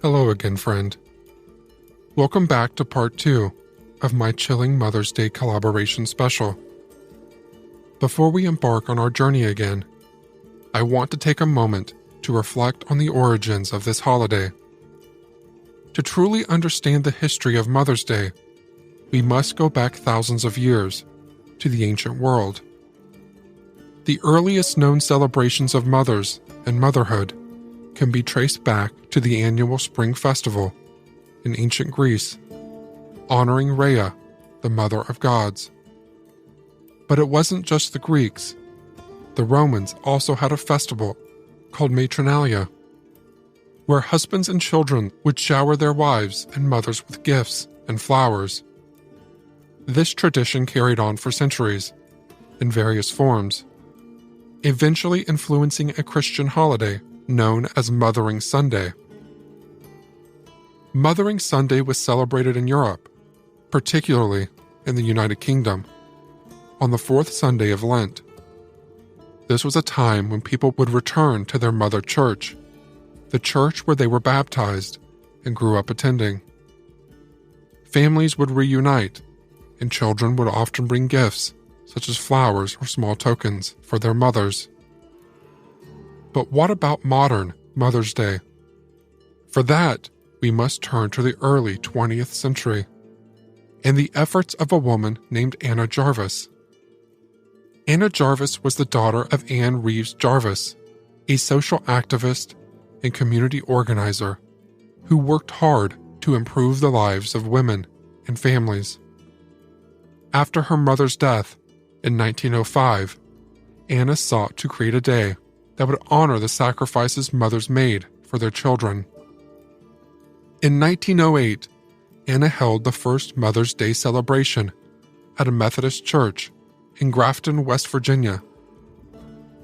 Hello again, friend. Welcome back to part 2 of my chilling Mother's Day collaboration special. Before we embark on our journey again, I want to take a moment to reflect on the origins of this holiday. To truly understand the history of Mother's Day, we must go back thousands of years to the ancient world. The earliest known celebrations of mothers and motherhood can be traced back to the annual spring festival in ancient Greece, honoring Rhea, the mother of gods. But it wasn't just the Greeks. The Romans also had a festival called Matronalia, where husbands and children would shower their wives and mothers with gifts and flowers. This tradition carried on for centuries, in various forms, eventually influencing a Christian holiday known as Mothering Sunday. Mothering Sunday was celebrated in Europe, particularly in the United Kingdom, on the fourth Sunday of Lent. This was a time when people would return to their mother church, the church where they were baptized and grew up attending. Families would reunite, and children would often bring gifts, such as flowers or small tokens, for their mothers. But what about modern Mother's Day? For that, we must turn to the early 20th century and the efforts of a woman named Anna Jarvis. Anna Jarvis was the daughter of Anne Reeves Jarvis, a social activist and community organizer who worked hard to improve the lives of women and families. After her mother's death in 1905, Anna sought to create a day that would honor the sacrifices mothers made for their children. In 1908, Anna held the first Mother's Day celebration at a Methodist church in Grafton, West Virginia.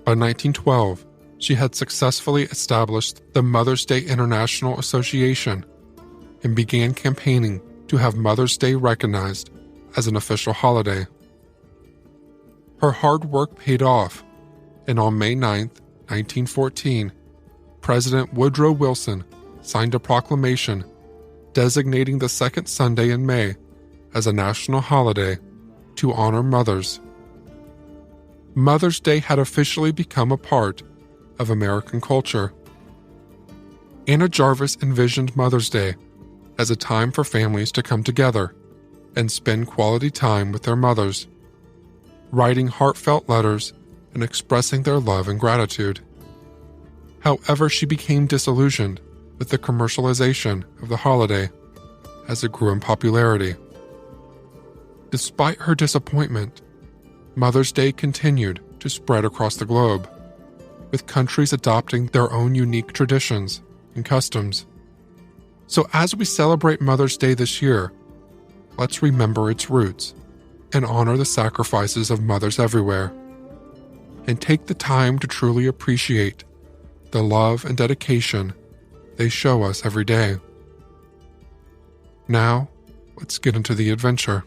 By 1912, she had successfully established the Mother's Day International Association and began campaigning to have Mother's Day recognized as an official holiday. Her hard work paid off, and on May 9, 1914, President Woodrow Wilson signed a proclamation designating the second Sunday in May as a national holiday to honor mothers. Mother's Day had officially become a part of American culture. Anna Jarvis envisioned Mother's Day as a time for families to come together and spend quality time with their mothers, writing heartfelt letters and expressing their love and gratitude. However, she became disillusioned with the commercialization of the holiday as it grew in popularity. Despite her disappointment, Mother's Day continued to spread across the globe, with countries adopting their own unique traditions and customs. So as we celebrate Mother's Day this year, let's remember its roots and honor the sacrifices of mothers everywhere, and take the time to truly appreciate the love and dedication they show us every day. Now, let's get into the adventure.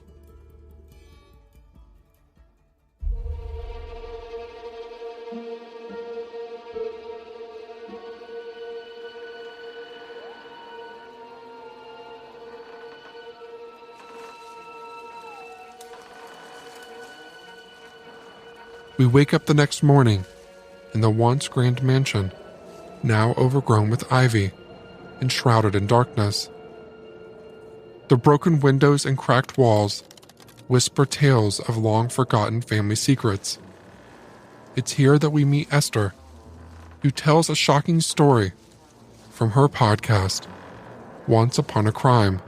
We wake up the next morning in the once grand mansion, now overgrown with ivy and shrouded in darkness. The broken windows and cracked walls whisper tales of long-forgotten family secrets. It's here that we meet Esther, who tells a shocking story from her podcast, Once Upon a Crime.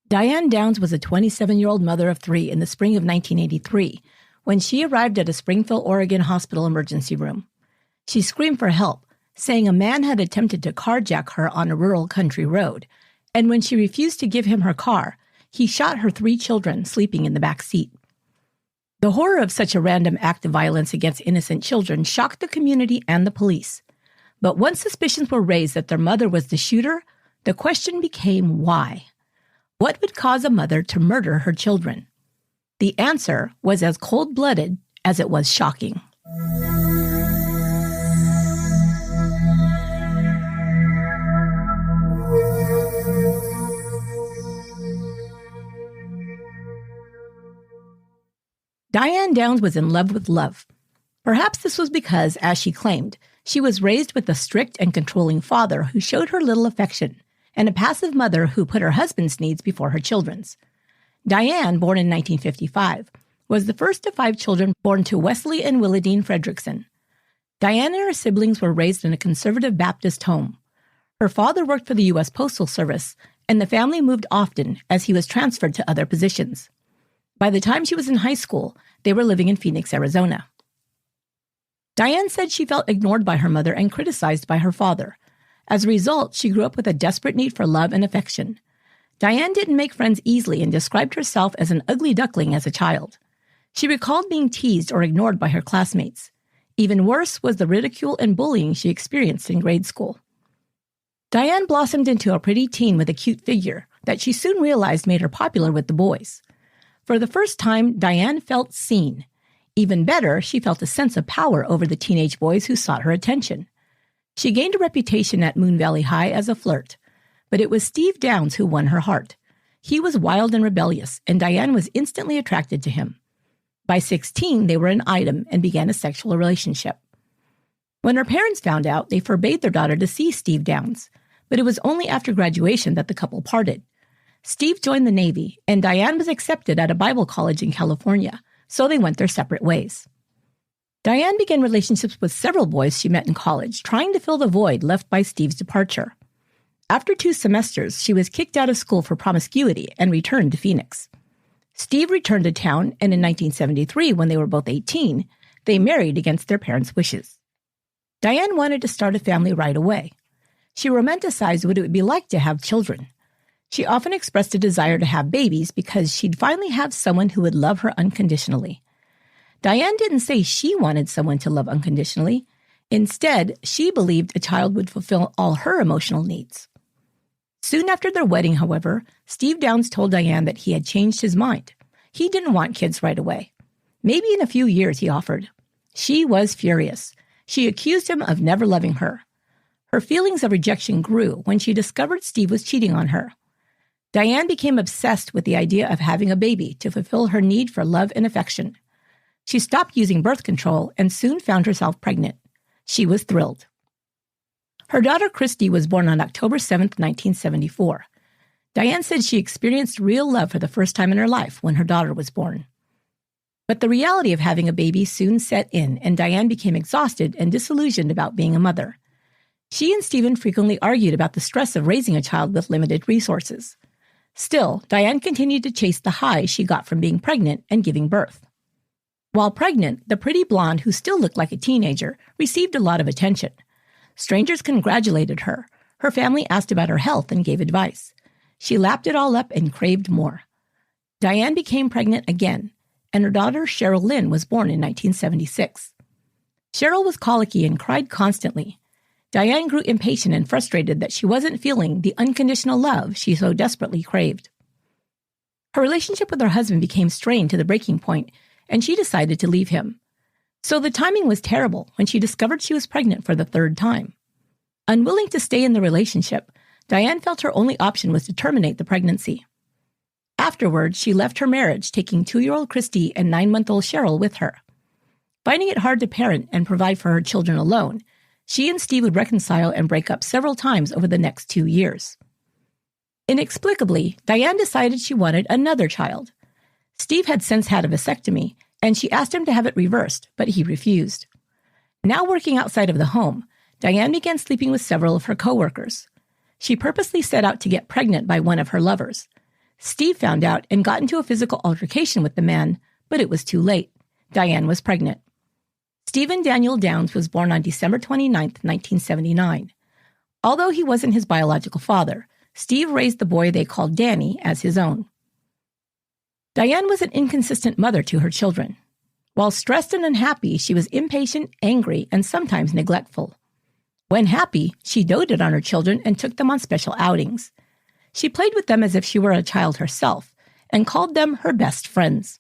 Diane Downs was a 27-year-old mother of 3 in the spring of 1983 when she arrived at a Springfield, Oregon hospital emergency room. She screamed for help, saying a man had attempted to carjack her on a rural country road, and when she refused to give him her car, he shot her 3 children sleeping in the back seat. The horror of such a random act of violence against innocent children shocked the community and the police. But once suspicions were raised that their mother was the shooter, the question became why. What would cause a mother to murder her children? The answer was as cold-blooded as it was shocking. Diane Downs was in love with love. Perhaps this was because, as she claimed, she was raised with a strict and controlling father who showed her little affection, and a passive mother who put her husband's needs before her children's. Diane, born in 1955, was the first of 5 children born to Wesley and Willadine Fredrickson. Diane and her siblings were raised in a conservative Baptist home. Her father worked for the U.S. Postal Service, and the family moved often as he was transferred to other positions. By the time she was in high school, they were living in Phoenix, Arizona. Diane said she felt ignored by her mother and criticized by her father. As a result, she grew up with a desperate need for love and affection. Diane didn't make friends easily and described herself as an ugly duckling as a child. She recalled being teased or ignored by her classmates. Even worse was the ridicule and bullying she experienced in grade school. Diane blossomed into a pretty teen with a cute figure that she soon realized made her popular with the boys. For the first time, Diane felt seen. Even better, she felt a sense of power over the teenage boys who sought her attention. She gained a reputation at Moon Valley High as a flirt, but it was Steve Downs who won her heart. He was wild and rebellious, and Diane was instantly attracted to him. By 16, they were an item and began a sexual relationship. When her parents found out, they forbade their daughter to see Steve Downs, but it was only after graduation that the couple parted. Steve joined the Navy, and Diane was accepted at a Bible college in California, so they went their separate ways. Diane began relationships with several boys she met in college, trying to fill the void left by Steve's departure. After 2 semesters, she was kicked out of school for promiscuity and returned to Phoenix. Steve returned to town, and in 1973, when they were both 18, they married against their parents' wishes. Diane wanted to start a family right away. She romanticized what it would be like to have children. She often expressed a desire to have babies because she'd finally have someone who would love her unconditionally. Diane didn't say she wanted someone to love unconditionally. Instead, she believed a child would fulfill all her emotional needs. Soon after their wedding, however, Steve Downs told Diane that he had changed his mind. He didn't want kids right away. Maybe in a few years, he offered. She was furious. She accused him of never loving her. Her feelings of rejection grew when she discovered Steve was cheating on her. Diane became obsessed with the idea of having a baby to fulfill her need for love and affection. She stopped using birth control and soon found herself pregnant. She was thrilled. Her daughter Christy was born on October 7, 1974. Diane said she experienced real love for the first time in her life when her daughter was born. But the reality of having a baby soon set in, and Diane became exhausted and disillusioned about being a mother. She and Stephen frequently argued about the stress of raising a child with limited resources. Still, Diane continued to chase the high she got from being pregnant and giving birth. While pregnant, the pretty blonde, who still looked like a teenager, received a lot of attention. Strangers congratulated her. Her family asked about her health and gave advice. She lapped it all up and craved more. Diane became pregnant again, and her daughter Cheryl Lynn was born in 1976. Cheryl was colicky and cried constantly. Diane grew impatient and frustrated that she wasn't feeling the unconditional love she so desperately craved. Her relationship with her husband became strained to the breaking point, and she decided to leave him. So the timing was terrible when she discovered she was pregnant for the 3rd time. Unwilling to stay in the relationship, Diane felt her only option was to terminate the pregnancy. Afterwards, she left her marriage, taking 2-year-old Christy and 9-month-old Cheryl with her. Finding it hard to parent and provide for her children alone, she and Steve would reconcile and break up several times over the next 2 years. Inexplicably, Diane decided she wanted another child. Steve had since had a vasectomy, and she asked him to have it reversed, but he refused. Now working outside of the home, Diane began sleeping with several of her coworkers. She purposely set out to get pregnant by one of her lovers. Steve found out and got into a physical altercation with the man, but it was too late. Diane was pregnant. Stephen Daniel Downs was born on December 29, 1979. Although he wasn't his biological father, Steve raised the boy they called Danny as his own. Diane was an inconsistent mother to her children. While stressed and unhappy, she was impatient, angry, and sometimes neglectful. When happy, she doted on her children and took them on special outings. She played with them as if she were a child herself and called them her best friends.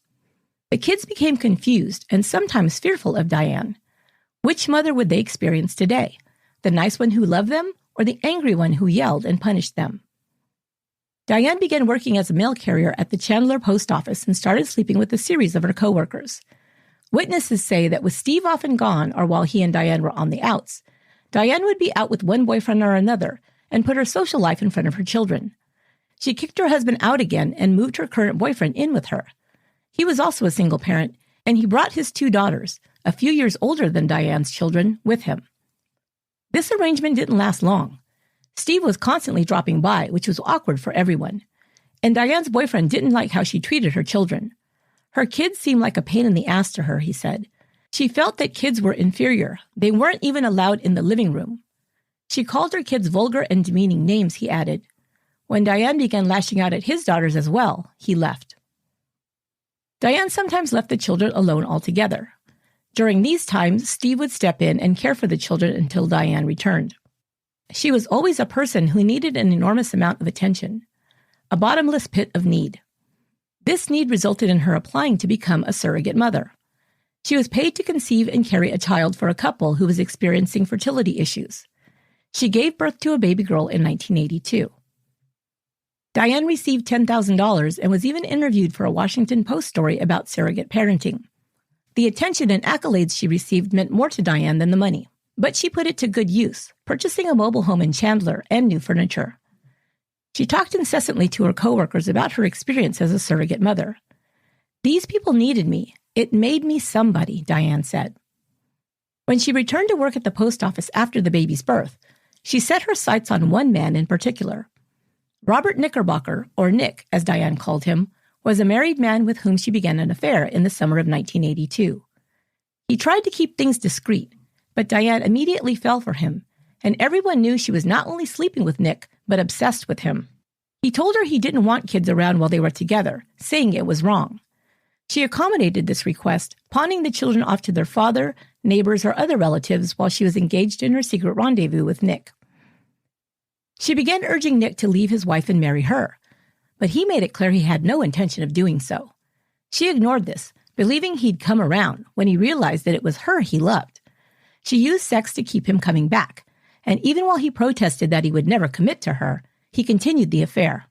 The kids became confused and sometimes fearful of Diane. Which mother would they experience today? The nice one who loved them or the angry one who yelled and punished them? Diane began working as a mail carrier at the Chandler post office and started sleeping with a series of her coworkers. Witnesses say that with Steve often gone or while he and Diane were on the outs, Diane would be out with one boyfriend or another and put her social life in front of her children. She kicked her husband out again and moved her current boyfriend in with her. He was also a single parent, and he brought his 2 daughters, a few years older than Diane's children, with him. This arrangement didn't last long. Steve was constantly dropping by, which was awkward for everyone. And Diane's boyfriend didn't like how she treated her children. Her kids seemed like a pain in the ass to her, he said. She felt that kids were inferior. They weren't even allowed in the living room. She called her kids vulgar and demeaning names, he added. When Diane began lashing out at his daughters as well, he left. Diane sometimes left the children alone altogether. During these times, Steve would step in and care for the children until Diane returned. She was always a person who needed an enormous amount of attention, a bottomless pit of need. This need resulted in her applying to become a surrogate mother. She was paid to conceive and carry a child for a couple who was experiencing fertility issues. She gave birth to a baby girl in 1982. Diane received $10,000 and was even interviewed for a Washington Post story about surrogate parenting. The attention and accolades she received meant more to Diane than the money, but she put it to good use, purchasing a mobile home in Chandler and new furniture. She talked incessantly to her coworkers about her experience as a surrogate mother. These people needed me. It made me somebody, Diane said. When she returned to work at the post office after the baby's birth, she set her sights on one man in particular. Robert Knickerbocker, or Nick, as Diane called him, was a married man with whom she began an affair in the summer of 1982. He tried to keep things discreet, but Diane immediately fell for him, and everyone knew she was not only sleeping with Nick, but obsessed with him. He told her he didn't want kids around while they were together, saying it was wrong. She accommodated this request, pawning the children off to their father, neighbors, or other relatives while she was engaged in her secret rendezvous with Nick. She began urging Nick to leave his wife and marry her, but he made it clear he had no intention of doing so. She ignored this, believing he'd come around when he realized that it was her he loved. She used sex to keep him coming back, and even while he protested that he would never commit to her, he continued the affair.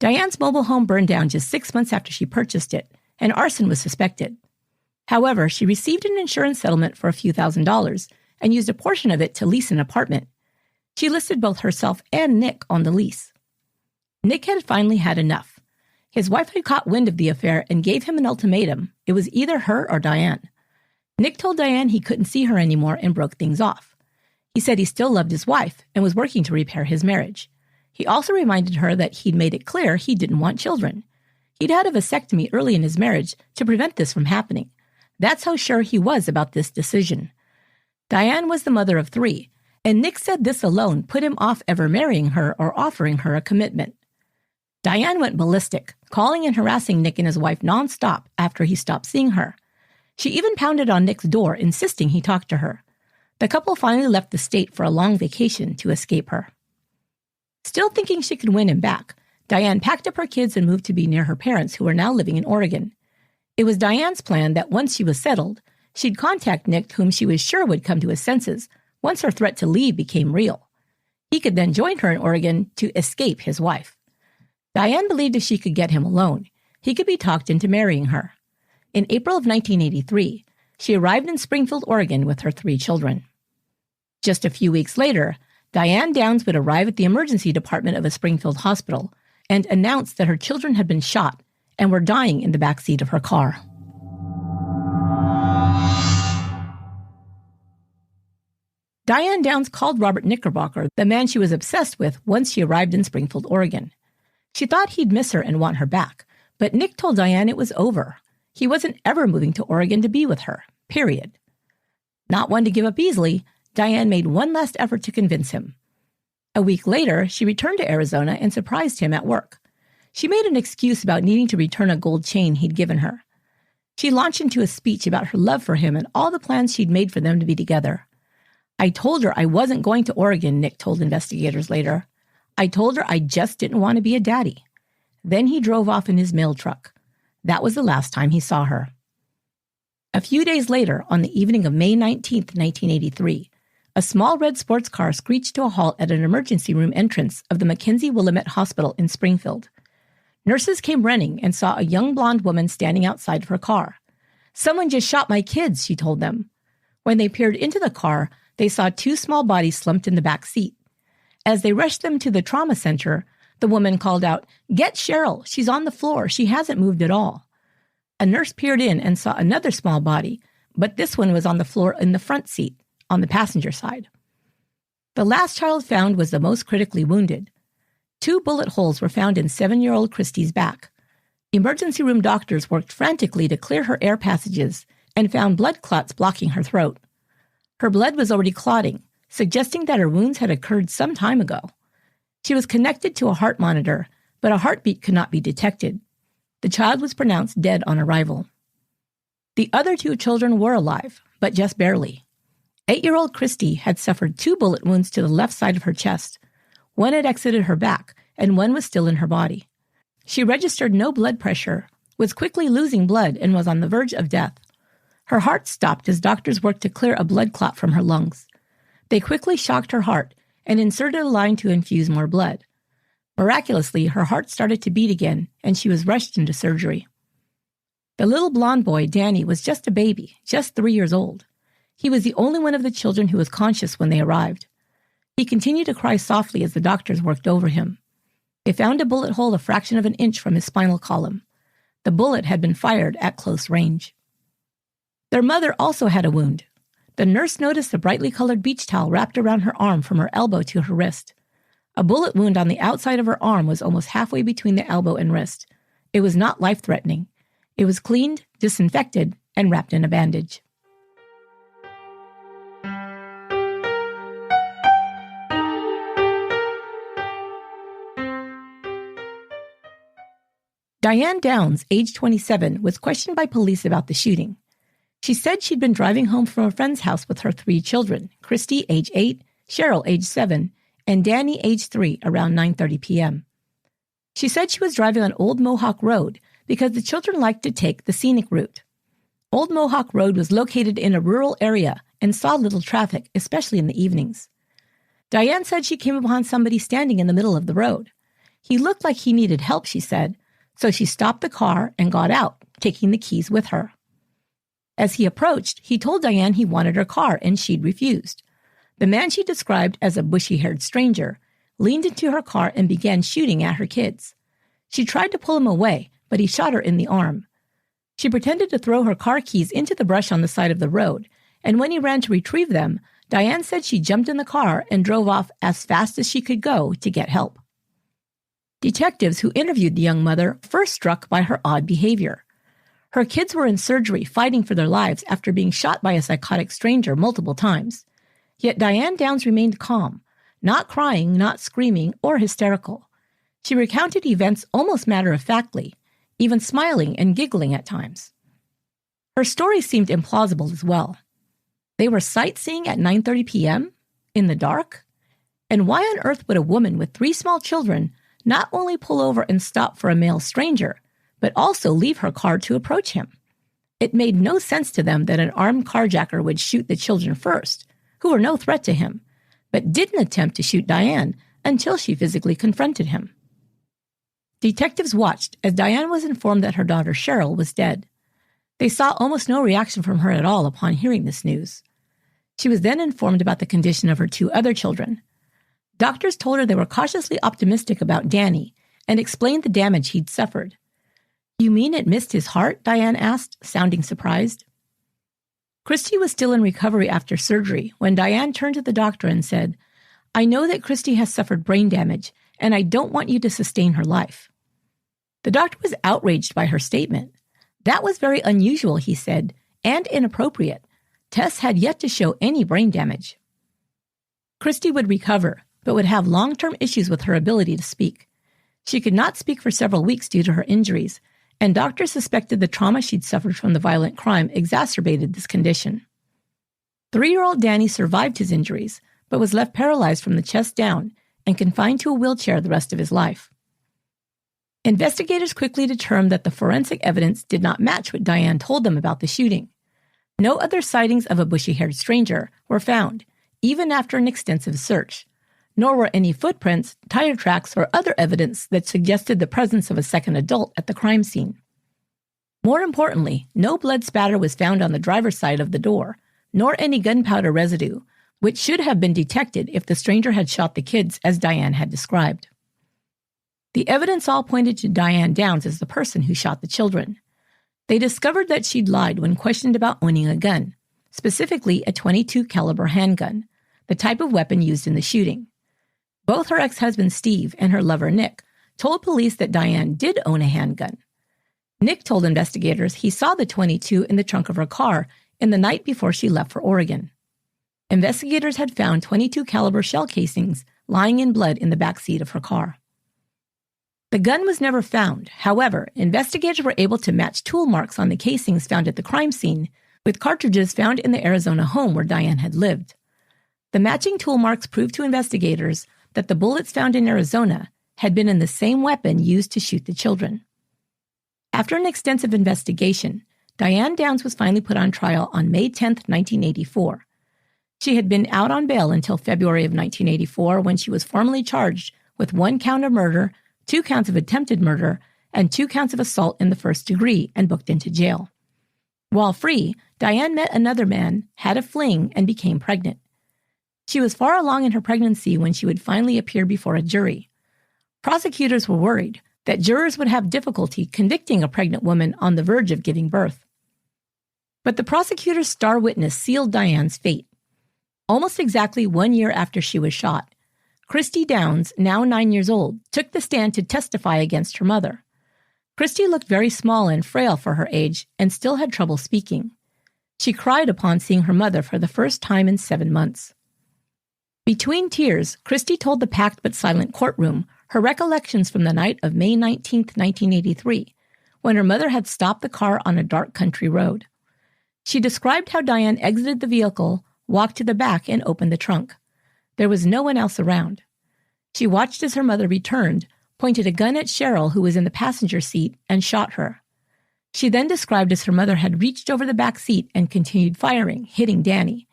Diane's mobile home burned down just 6 months after she purchased it, and arson was suspected. However, she received an insurance settlement for a few $1,000s and used a portion of it to lease an apartment. She listed both herself and Nick on the lease. Nick had finally had enough. His wife had caught wind of the affair and gave him an ultimatum. It was either her or Diane. Nick told Diane he couldn't see her anymore and broke things off. He said he still loved his wife and was working to repair his marriage. He also reminded her that he'd made it clear he didn't want children. He'd had a vasectomy early in his marriage to prevent this from happening. That's how sure he was about this decision. Diane was the mother of 3, and Nick said this alone put him off ever marrying her or offering her a commitment. Diane went ballistic, calling and harassing Nick and his wife nonstop after he stopped seeing her. She even pounded on Nick's door, insisting he talk to her. The couple finally left the state for a long vacation to escape her. Still thinking she could win him back, Diane packed up her kids and moved to be near her parents, who were now living in Oregon. It was Diane's plan that once she was settled, she'd contact Nick, whom she was sure would come to his senses once her threat to leave became real. He could then join her in Oregon to escape his wife. Diane believed if she could get him alone, he could be talked into marrying her. In April of 1983, she arrived in Springfield, Oregon with her 3 children. Just a few weeks later, Diane Downs would arrive at the emergency department of a Springfield hospital and announce that her children had been shot and were dying in the backseat of her car. Diane Downs called Robert Knickerbocker, the man she was obsessed with, once she arrived in Springfield, Oregon. She thought he'd miss her and want her back, but Nick told Diane it was over. He wasn't ever moving to Oregon to be with her, period. Not one to give up easily, Diane made one last effort to convince him. A week later, she returned to Arizona and surprised him at work. She made an excuse about needing to return a gold chain he'd given her. She launched into a speech about her love for him and all the plans she'd made for them to be together. I told her I wasn't going to Oregon, Nick told investigators later. I told her I just didn't want to be a daddy. Then he drove off in his mail truck. That was the last time he saw her. A few days later, on the evening of May 19, 1983, a small red sports car screeched to a halt at an emergency room entrance of the Mackenzie-Willamette Hospital in Springfield. Nurses came running and saw a young blonde woman standing outside of her car. "Someone just shot my kids," she told them. When they peered into the car, they saw two small bodies slumped in the back seat. As they rushed them to the trauma center, the woman called out, "Get Cheryl, she's on the floor, she hasn't moved at all." A nurse peered in and saw another small body, but this one was on the floor in the front seat, on the passenger side. The last child found was the most critically wounded. 2 bullet holes were found in 7-year-old Christy's back. Emergency room doctors worked frantically to clear her air passages and found blood clots blocking her throat. Her blood was already clotting, suggesting that her wounds had occurred some time ago. She was connected to a heart monitor, but a heartbeat could not be detected. The child was pronounced dead on arrival. The other 2 children were alive, but just barely. 8-year-old Christy had suffered 2 bullet wounds to the left side of her chest. One had exited her back, and one was still in her body. She registered no blood pressure, was quickly losing blood, and was on the verge of death. Her heart stopped as doctors worked to clear a blood clot from her lungs. They quickly shocked her heart and inserted a line to infuse more blood. Miraculously, her heart started to beat again, and she was rushed into surgery. The little blonde boy, Danny, was just a baby, just 3 years old. He was the only one of the children who was conscious when they arrived. He continued to cry softly as the doctors worked over him. They found a bullet hole a fraction of an inch from his spinal column. The bullet had been fired at close range. Their mother also had a wound. The nurse noticed a brightly colored beach towel wrapped around her arm from her elbow to her wrist. A bullet wound on the outside of her arm was almost halfway between the elbow and wrist. It was not life-threatening. It was cleaned, disinfected, and wrapped in a bandage. Diane Downs, age 27, was questioned by police about the shooting. She said she'd been driving home from a friend's house with her 3 children, Christy, age 8, Cheryl, age 7, and Danny, age 3, around 9:30 p.m. She said she was driving on Old Mohawk Road because the children liked to take the scenic route. Old Mohawk Road was located in a rural area and saw little traffic, especially in the evenings. Diane said she came upon somebody standing in the middle of the road. He looked like he needed help, she said, so she stopped the car and got out, taking the keys with her. As he approached, he told Diane he wanted her car, and she'd refused. The man she described as a bushy-haired stranger leaned into her car and began shooting at her kids. She tried to pull him away, but he shot her in the arm. She pretended to throw her car keys into the brush on the side of the road, and when he ran to retrieve them, Diane said she jumped in the car and drove off as fast as she could go to get help. Detectives who interviewed the young mother were first struck by her odd behavior. Her kids were in surgery fighting for their lives after being shot by a psychotic stranger multiple times. Yet Diane Downs remained calm, not crying, not screaming, or hysterical. She recounted events almost matter-of-factly, even smiling and giggling at times. Her story seemed implausible as well. They were sightseeing at 9:30 p.m.? In the dark? And why on earth would a woman with 3 small children not only pull over and stop for a male stranger, but also leave her car to approach him? It made no sense to them that an armed carjacker would shoot the children first, who were no threat to him, but didn't attempt to shoot Diane until she physically confronted him. Detectives watched as Diane was informed that her daughter Cheryl was dead. They saw almost no reaction from her at all upon hearing this news. She was then informed about the condition of her 2 other children. Doctors told her they were cautiously optimistic about Danny and explained the damage he'd suffered. "You mean it missed his heart?" Diane asked, sounding surprised. Christy was still in recovery after surgery when Diane turned to the doctor and said, "I know that Christy has suffered brain damage, and I don't want you to sustain her life." The doctor was outraged by her statement. That was very unusual, he said, and inappropriate. Tests had yet to show any brain damage. Christy would recover, but would have long-term issues with her ability to speak. She could not speak for several weeks due to her injuries, and doctors suspected the trauma she'd suffered from the violent crime exacerbated this condition. 3-year-old Danny survived his injuries, but was left paralyzed from the chest down and confined to a wheelchair the rest of his life. Investigators quickly determined that the forensic evidence did not match what Diane told them about the shooting. No other sightings of a bushy-haired stranger were found, even after an extensive search, nor were any footprints, tire tracks, or other evidence that suggested the presence of a second adult at the crime scene. More importantly, no blood spatter was found on the driver's side of the door, nor any gunpowder residue, which should have been detected if the stranger had shot the kids as Diane had described. The evidence all pointed to Diane Downs as the person who shot the children. They discovered that she'd lied when questioned about owning a gun, specifically a .22 caliber handgun, the type of weapon used in the shooting. Both her ex-husband Steve and her lover Nick told police that Diane did own a handgun. Nick told investigators he saw the .22 in the trunk of her car in the night before she left for Oregon. Investigators had found .22 caliber shell casings lying in blood in the back seat of her car. The gun was never found. However, investigators were able to match tool marks on the casings found at the crime scene with cartridges found in the Arizona home where Diane had lived. The matching tool marks proved to investigators that the bullets found in Arizona had been in the same weapon used to shoot the children. After an extensive investigation, Diane Downs was finally put on trial on May 10, 1984. She had been out on bail until February of 1984 when she was formally charged with 1 count of murder, 2 counts of attempted murder, and 2 counts of assault in the first degree and booked into jail. While free, Diane met another man, had a fling, and became pregnant. She was far along in her pregnancy when she would finally appear before a jury. Prosecutors were worried that jurors would have difficulty convicting a pregnant woman on the verge of giving birth. But the prosecutor's star witness sealed Diane's fate. Almost exactly 1 year after she was shot, Christy Downs, now 9 years old, took the stand to testify against her mother. Christy looked very small and frail for her age and still had trouble speaking. She cried upon seeing her mother for the first time in 7 months. Between tears, Christy told the packed but silent courtroom her recollections from the night of May 19, 1983, when her mother had stopped the car on a dark country road. She described how Diane exited the vehicle, walked to the back, and opened the trunk. There was no one else around. She watched as her mother returned, pointed a gun at Cheryl, who was in the passenger seat, and shot her. She then described as her mother had reached over the back seat and continued firing, hitting Danny.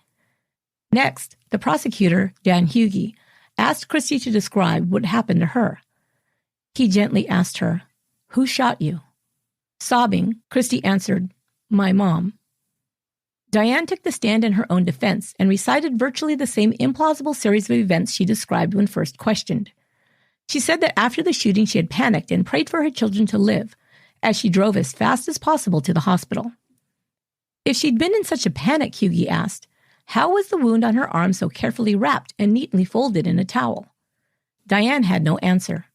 Next, the prosecutor, Dan Hughey, asked Christy to describe what happened to her. He gently asked her, "Who shot you?" Sobbing, Christy answered, "My mom." Diane took the stand in her own defense and recited virtually the same implausible series of events she described when first questioned. She said that after the shooting she had panicked and prayed for her children to live, as she drove as fast as possible to the hospital. If she'd been in such a panic, Hughey asked, how was the wound on her arm so carefully wrapped and neatly folded in a towel? Diane had no answer.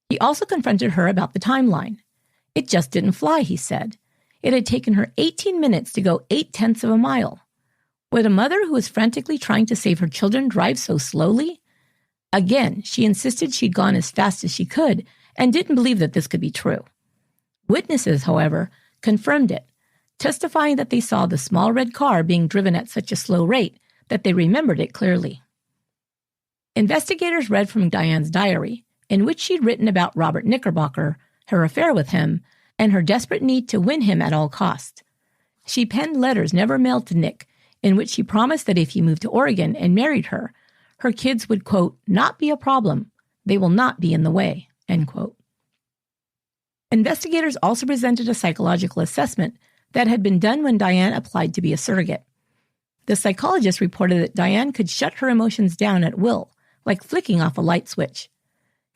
He also confronted her about the timeline. It just didn't fly, he said. It had taken her 18 minutes to go 0.8 of a mile. Would a mother who was frantically trying to save her children drive so slowly? Again, she insisted she'd gone as fast as she could and didn't believe that this could be true. Witnesses, however, confirmed it, testifying that they saw the small red car being driven at such a slow rate that they remembered it clearly. Investigators read from Diane's diary, in which she'd written about Robert Knickerbocker, her affair with him, and her desperate need to win him at all costs. She penned letters never mailed to Nick, in which she promised that if he moved to Oregon and married her, her kids would, quote, not be a problem. They will not be in the way, end quote. Investigators also presented a psychological assessment that had been done when Diane applied to be a surrogate. The psychologist reported that Diane could shut her emotions down at will, like flicking off a light switch.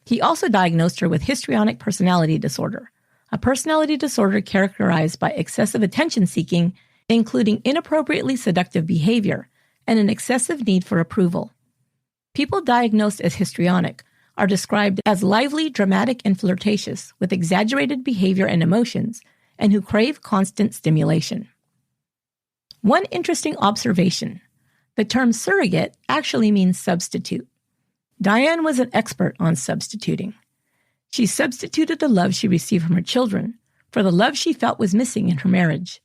He also diagnosed her with histrionic personality disorder, a personality disorder characterized by excessive attention-seeking, including inappropriately seductive behavior and an excessive need for approval. People diagnosed as histrionic are described as lively, dramatic, and flirtatious, with exaggerated behavior and emotions, and who crave constant stimulation. One interesting observation: the term surrogate actually means substitute. Diane was an expert on substituting. She substituted the love she received from her children for the love she felt was missing in her marriage.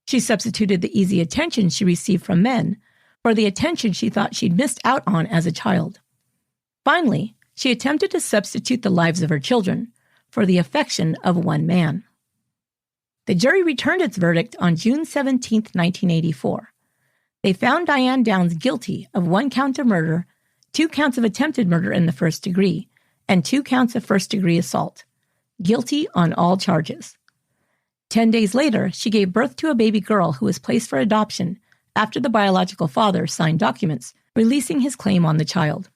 She substituted the easy attention she received from men for the attention she thought she'd missed out on as a child. Finally, she attempted to substitute the lives of her children for the affection of one man. The jury returned its verdict on June 17, 1984. They found Diane Downs guilty of 1 count of murder, 2 counts of attempted murder in the first degree, and 2 counts of first-degree assault. Guilty on all charges. 10 days later, she gave birth to a baby girl who was placed for adoption after the biological father signed documents releasing his claim on the child.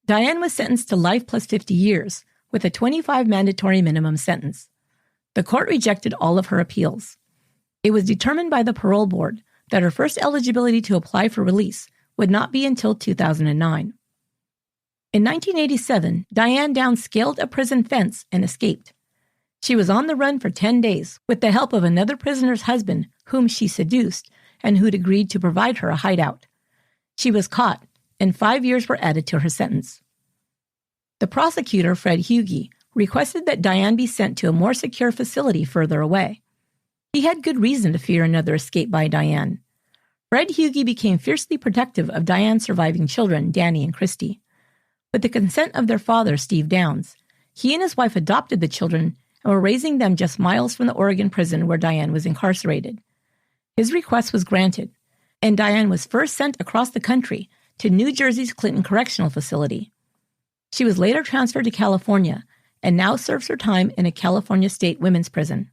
Diane was sentenced to life plus 50 years, with a 25 mandatory minimum sentence. The court rejected all of her appeals. It was determined by the parole board that her first eligibility to apply for release would not be until 2009. In 1987, Diane Downs scaled a prison fence and escaped. She was on the run for 10 days with the help of another prisoner's husband, whom she seduced and who'd agreed to provide her a hideout. She was caught, and 5 years were added to her sentence. The prosecutor, Fred Hughey, requested that Diane be sent to a more secure facility further away. He had good reason to fear another escape by Diane. Fred Hughey became fiercely protective of Diane's surviving children, Danny and Christy. With the consent of their father, Steve Downs, he and his wife adopted the children and were raising them just miles from the Oregon prison where Diane was incarcerated. His request was granted, and Diane was first sent across the country to New Jersey's Clinton Correctional Facility. She was later transferred to California and now serves her time in a California state women's prison.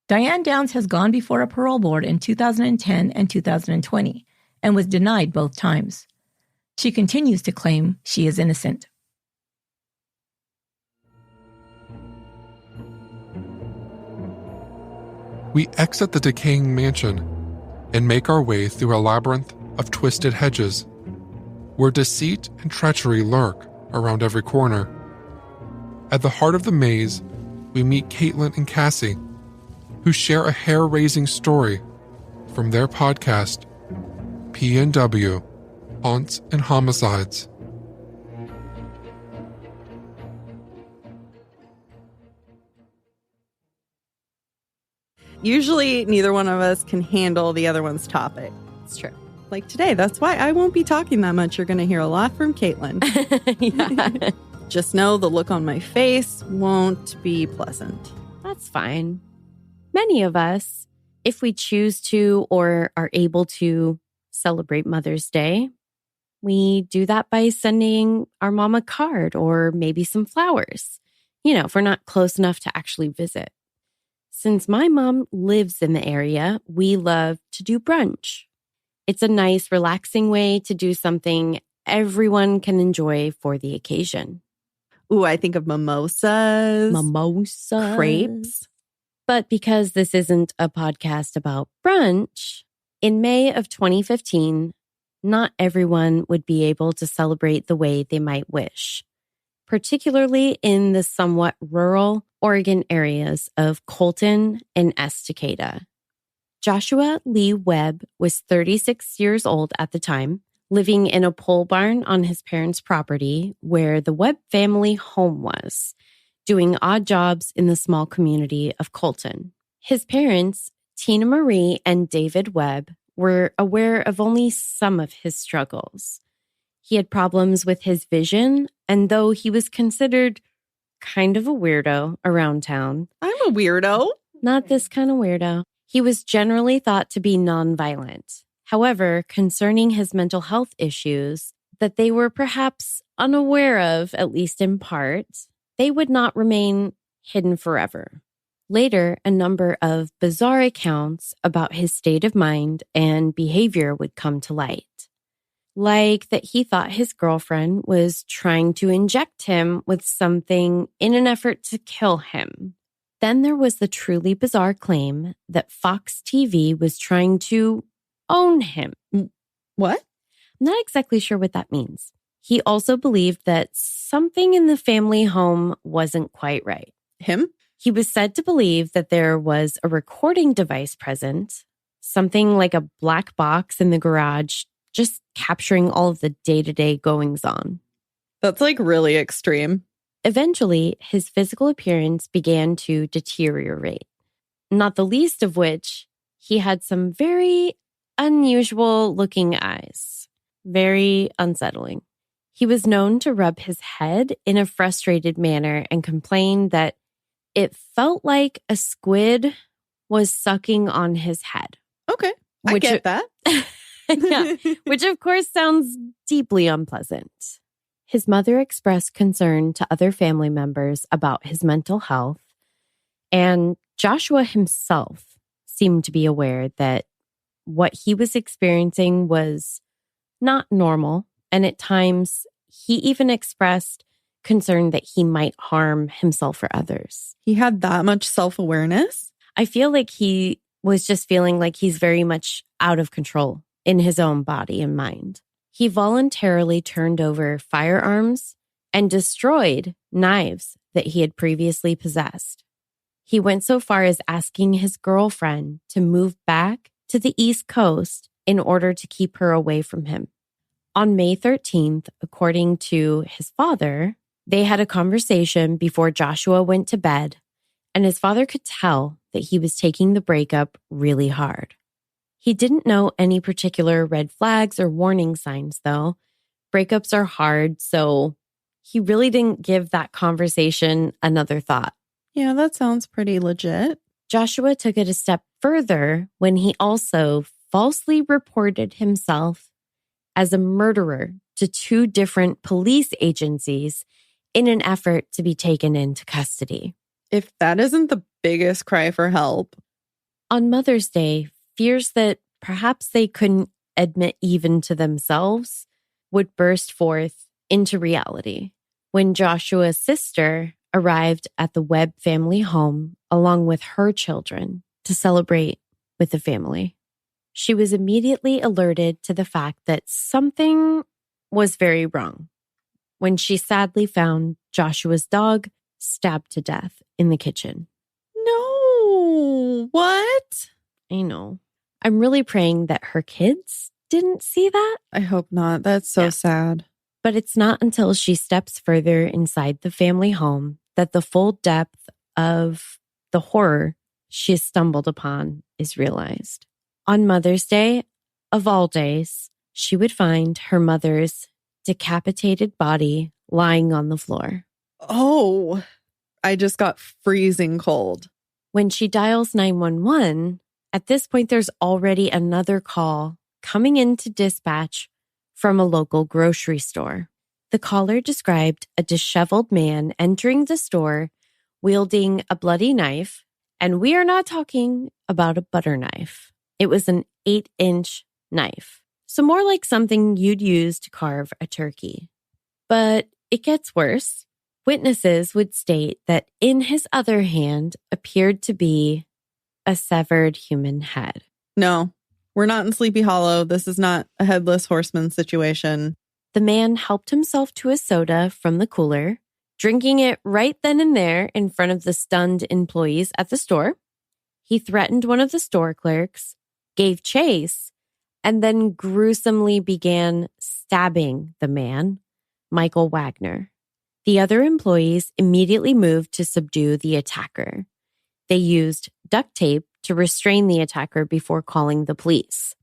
Diane Downs has gone before a parole board in 2010 and 2020 and was denied both times. She continues to claim she is innocent. We exit the decaying mansion and make our way through a labyrinth of twisted hedges, where deceit and treachery lurk around every corner. At the heart of the maze, we meet Caitlin and Cassie, who share a hair-raising story from their podcast, P&W, Haunts and Homicides. Usually, neither one of us can handle the other one's topic. It's true. Like today, that's why I won't be talking that much. You're going to hear a lot from Caitlin. Yeah. Just know the look on my face won't be pleasant. That's fine. Many of us, if we choose to or are able to celebrate Mother's Day, we do that by sending our mom a card or maybe some flowers, if we're not close enough to actually visit. Since my mom lives in the area, we love to do brunch. It's a nice, relaxing way to do something everyone can enjoy for the occasion. Ooh, I think of mimosas. Crepes. But because this isn't a podcast about brunch, in May of 2015, not everyone would be able to celebrate the way they might wish, particularly in the somewhat rural Oregon areas of Colton and Estacada. Joshua Lee Webb was 36 years old at the time, living in a pole barn on his parents' property where the Webb family home was, doing odd jobs in the small community of Colton. His parents, Tina Marie and David Webb, were aware of only some of his struggles. He had problems with his vision, and though he was considered kind of a weirdo around town. I'm a weirdo. Not this kind of weirdo. He was generally thought to be nonviolent. However, concerning his mental health issues that they were perhaps unaware of, at least in part, they would not remain hidden forever. Later, a number of bizarre accounts about his state of mind and behavior would come to light. Like that he thought his girlfriend was trying to inject him with something in an effort to kill him. Then there was the truly bizarre claim that Fox TV was trying to own him. What? I'm not exactly sure what that means. He also believed that something in the family home wasn't quite right. Him? He was said to believe that there was a recording device present, something like a black box in the garage, just capturing all of the day-to-day goings-on. That's like really extreme. Eventually, his physical appearance began to deteriorate, not the least of which he had some very unusual-looking eyes. Very unsettling. He was known to rub his head in a frustrated manner and complained that it felt like a squid was sucking on his head. Okay, I get that. Yeah, which of course sounds deeply unpleasant. His mother expressed concern to other family members about his mental health, and Joshua himself seemed to be aware that what he was experiencing was not normal, and at times he even expressed concern that he might harm himself or others. He had that much self-awareness? I feel like he was just feeling like he's very much out of control in his own body and mind. He voluntarily turned over firearms and destroyed knives that he had previously possessed. He went so far as asking his girlfriend to move back to the East Coast in order to keep her away from him. On May 13th, according to his father, they had a conversation before Joshua went to bed, and his father could tell that he was taking the breakup really hard. He didn't know any particular red flags or warning signs, though. Breakups are hard, so he really didn't give that conversation another thought. Yeah, that sounds pretty legit. Joshua took it a step further when he also falsely reported himself as a murderer to 2 different police agencies in an effort to be taken into custody. If that isn't the biggest cry for help. On Mother's Day, fears that perhaps they couldn't admit even to themselves would burst forth into reality when Joshua's sister arrived at the Webb family home along with her children to celebrate with the family. She was immediately alerted to the fact that something was very wrong when she sadly found Joshua's dog stabbed to death in the kitchen. No, what? I know. I'm really praying that her kids didn't see that. I hope not. That's so sad. But it's not until she steps further inside the family home that the full depth of the horror she has stumbled upon is realized. On Mother's Day, of all days, she would find her mother's decapitated body lying on the floor. Oh, I just got freezing cold. When she dials 911, at this point, there's already another call coming into dispatch from a local grocery store. The caller described a disheveled man entering the store wielding a bloody knife, and we are not talking about a butter knife. It was an 8-inch knife, so more like something you'd use to carve a turkey. But it gets worse. Witnesses would state that in his other hand appeared to be a severed human head. No, we're not in Sleepy Hollow. This is not a headless horseman situation. The man helped himself to a soda from the cooler, drinking it right then and there in front of the stunned employees at the store. He threatened one of the store clerks, gave chase, and then gruesomely began stabbing the man, Michael Wagner. The other employees immediately moved to subdue the attacker. They used duct tape to restrain the attacker before calling the police.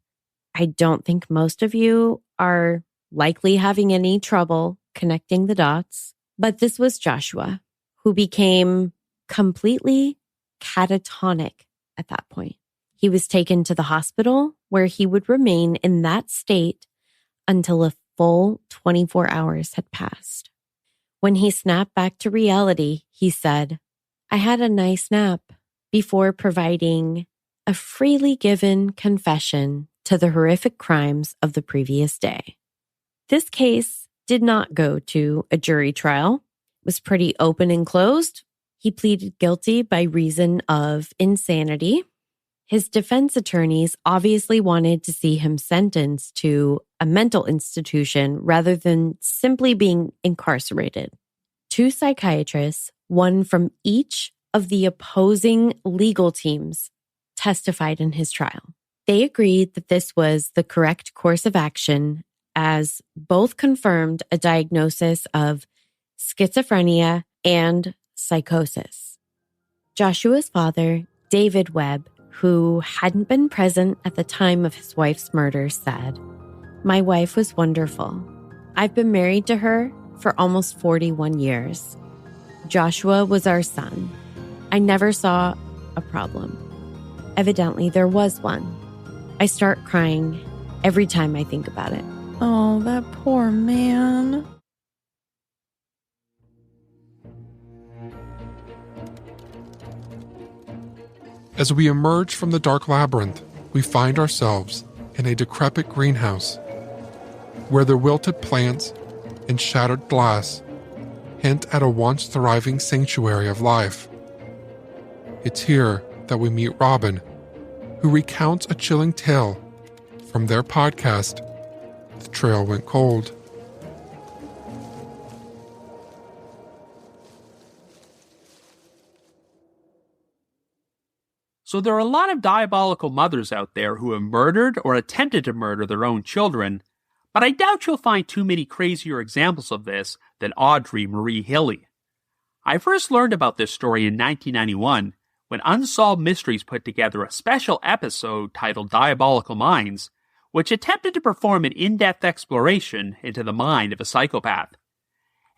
I don't think most of you are likely having any trouble connecting the dots, but this was Joshua, who became completely catatonic at that point. He was taken to the hospital where he would remain in that state until a full 24 hours had passed. When he snapped back to reality, he said, "I had a nice nap," before providing a freely given confession to the horrific crimes of the previous day. This case did not go to a jury trial. It was pretty open and closed. He pleaded guilty by reason of insanity. His defense attorneys obviously wanted to see him sentenced to a mental institution rather than simply being incarcerated. 2 psychiatrists, one from each of the opposing legal teams, testified in his trial. They agreed that this was the correct course of action, as both confirmed a diagnosis of schizophrenia and psychosis. Joshua's father, David Webb, who hadn't been present at the time of his wife's murder, said, "My wife was wonderful. I've been married to her for almost 41 years. Joshua was our son. I never saw a problem. Evidently, there was one. I start crying every time I think about it. Oh, that poor man. As we emerge from the dark labyrinth, we find ourselves in a decrepit greenhouse, where the wilted plants and shattered glass hint at a once thriving sanctuary of life. It's here that we meet Robin, who recounts a chilling tale from their podcast, The Trail Went Cold. So there are a lot of diabolical mothers out there who have murdered or attempted to murder their own children, but I doubt you'll find too many crazier examples of this than Audrey Marie Hilley. I first learned about this story in 1991 when Unsolved Mysteries put together a special episode titled Diabolical Minds, which attempted to perform an in-depth exploration into the mind of a psychopath.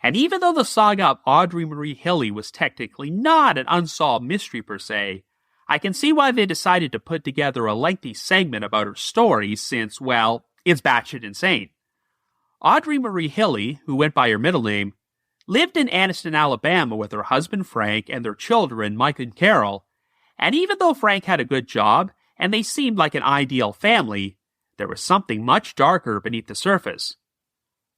And even though the saga of Audrey Marie Hilley was technically not an unsolved mystery per se, I can see why they decided to put together a lengthy segment about her story since, well, it's batshit insane. Audrey Marie Hilley, who went by her middle name, lived in Anniston, Alabama with her husband Frank and their children Mike and Carol, and even though Frank had a good job and they seemed like an ideal family, there was something much darker beneath the surface.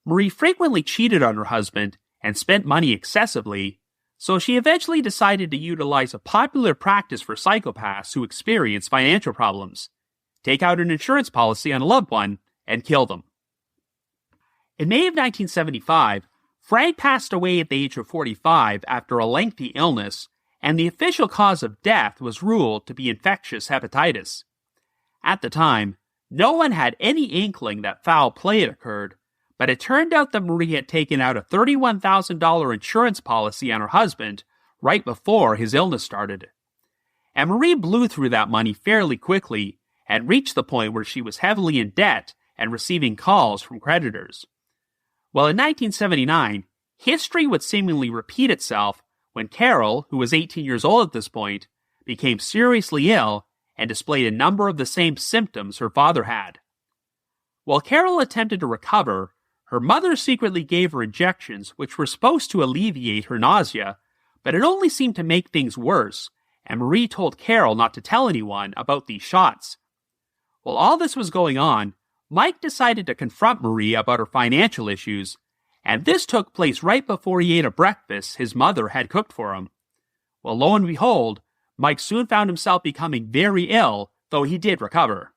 Marie frequently cheated on her husband and spent money excessively, so she eventually decided to utilize a popular practice for psychopaths who experience financial problems: take out an insurance policy on a loved one and kill them. In May of 1975, Frank passed away at the age of 45 after a lengthy illness, and the official cause of death was ruled to be infectious hepatitis. At the time, no one had any inkling that foul play had occurred, but it turned out that Marie had taken out a $31,000 insurance policy on her husband right before his illness started. And Marie blew through that money fairly quickly and reached the point where she was heavily in debt and receiving calls from creditors. Well, in 1979, history would seemingly repeat itself when Carol, who was 18 years old at this point, became seriously ill and displayed a number of the same symptoms her father had. While Carol attempted to recover, her mother secretly gave her injections which were supposed to alleviate her nausea, but it only seemed to make things worse, and Marie told Carol not to tell anyone about these shots. While all this was going on, Mike decided to confront Marie about her financial issues, and this took place right before he ate a breakfast his mother had cooked for him. Well, lo and behold, Mike soon found himself becoming very ill, though he did recover.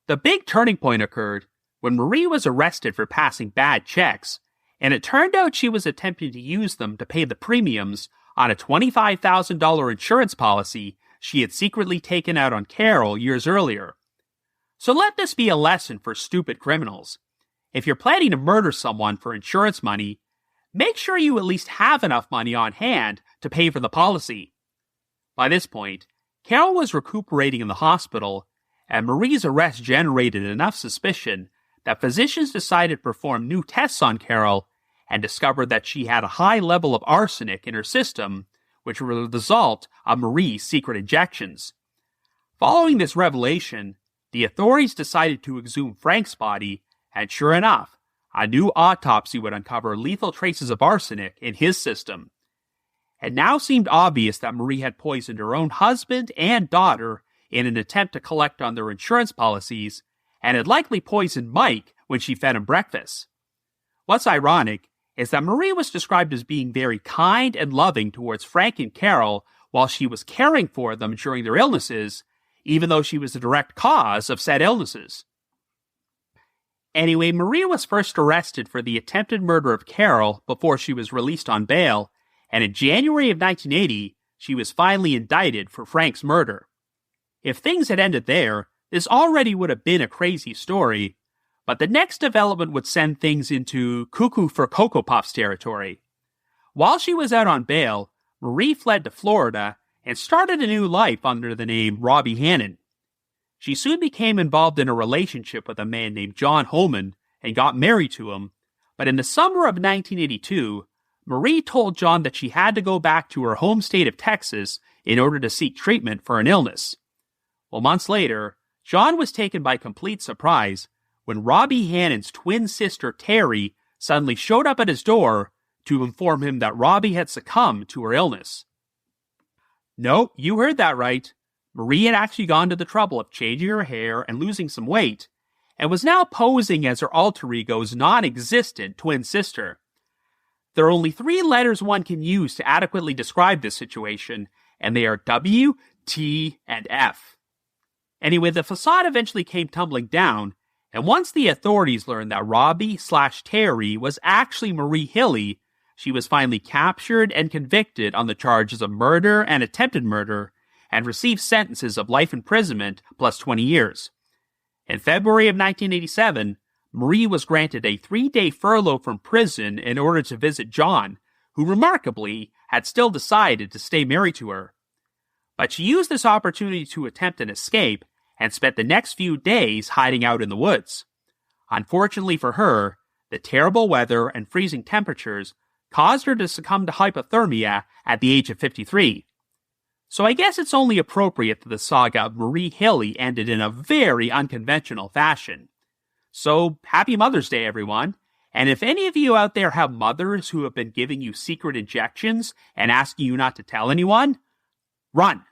The big turning point occurred when Marie was arrested for passing bad checks, and it turned out she was attempting to use them to pay the premiums on a $25,000 insurance policy she had secretly taken out on Carol years earlier. So let this be a lesson for stupid criminals. If you're planning to murder someone for insurance money, make sure you at least have enough money on hand to pay for the policy. By this point, Carol was recuperating in the hospital, and Marie's arrest generated enough suspicion that physicians decided to perform new tests on Carol and discovered that she had a high level of arsenic in her system, which were the result of Marie's secret injections. Following this revelation, the authorities decided to exhume Frank's body, and sure enough, a new autopsy would uncover lethal traces of arsenic in his system. It now seemed obvious that Marie had poisoned her own husband and daughter in an attempt to collect on their insurance policies, and had likely poisoned Mike when she fed him breakfast. What's ironic is that Marie was described as being very kind and loving towards Frank and Carol while she was caring for them during their illnesses, even though she was the direct cause of said illnesses. Anyway, Marie was first arrested for the attempted murder of Carol before she was released on bail, and in January of 1980, she was finally indicted for Frank's murder. If things had ended there, this already would have been a crazy story, but the next development would send things into cuckoo for Cocoa Puffs territory. While she was out on bail, Marie fled to Florida and started a new life under the name Robbie Hannon. She soon became involved in a relationship with a man named John Holman, and got married to him, but in the summer of 1982, Marie told John that she had to go back to her home state of Texas in order to seek treatment for an illness. Well, months later, John was taken by complete surprise when Robbie Hannon's twin sister Terry suddenly showed up at his door to inform him that Robbie had succumbed to her illness. No, you heard that right. Marie had actually gone to the trouble of changing her hair and losing some weight, and was now posing as her alter ego's non-existent twin sister. There are only 3 letters one can use to adequately describe this situation, and they are W, T, and F. Anyway, the facade eventually came tumbling down, and once the authorities learned that Robbie/Terry was actually Marie Hilly, she was finally captured and convicted on the charges of murder and attempted murder, and received sentences of life imprisonment plus 20 years. In February of 1987, Marie was granted a 3-day furlough from prison in order to visit John, who remarkably had still decided to stay married to her. But she used this opportunity to attempt an escape and spent the next few days hiding out in the woods. Unfortunately for her, the terrible weather and freezing temperatures caused her to succumb to hypothermia at the age of 53. So I guess it's only appropriate that the saga of Marie Hilly ended in a very unconventional fashion. So, happy Mother's Day, everyone. And if any of you out there have mothers who have been giving you secret injections and asking you not to tell anyone, run.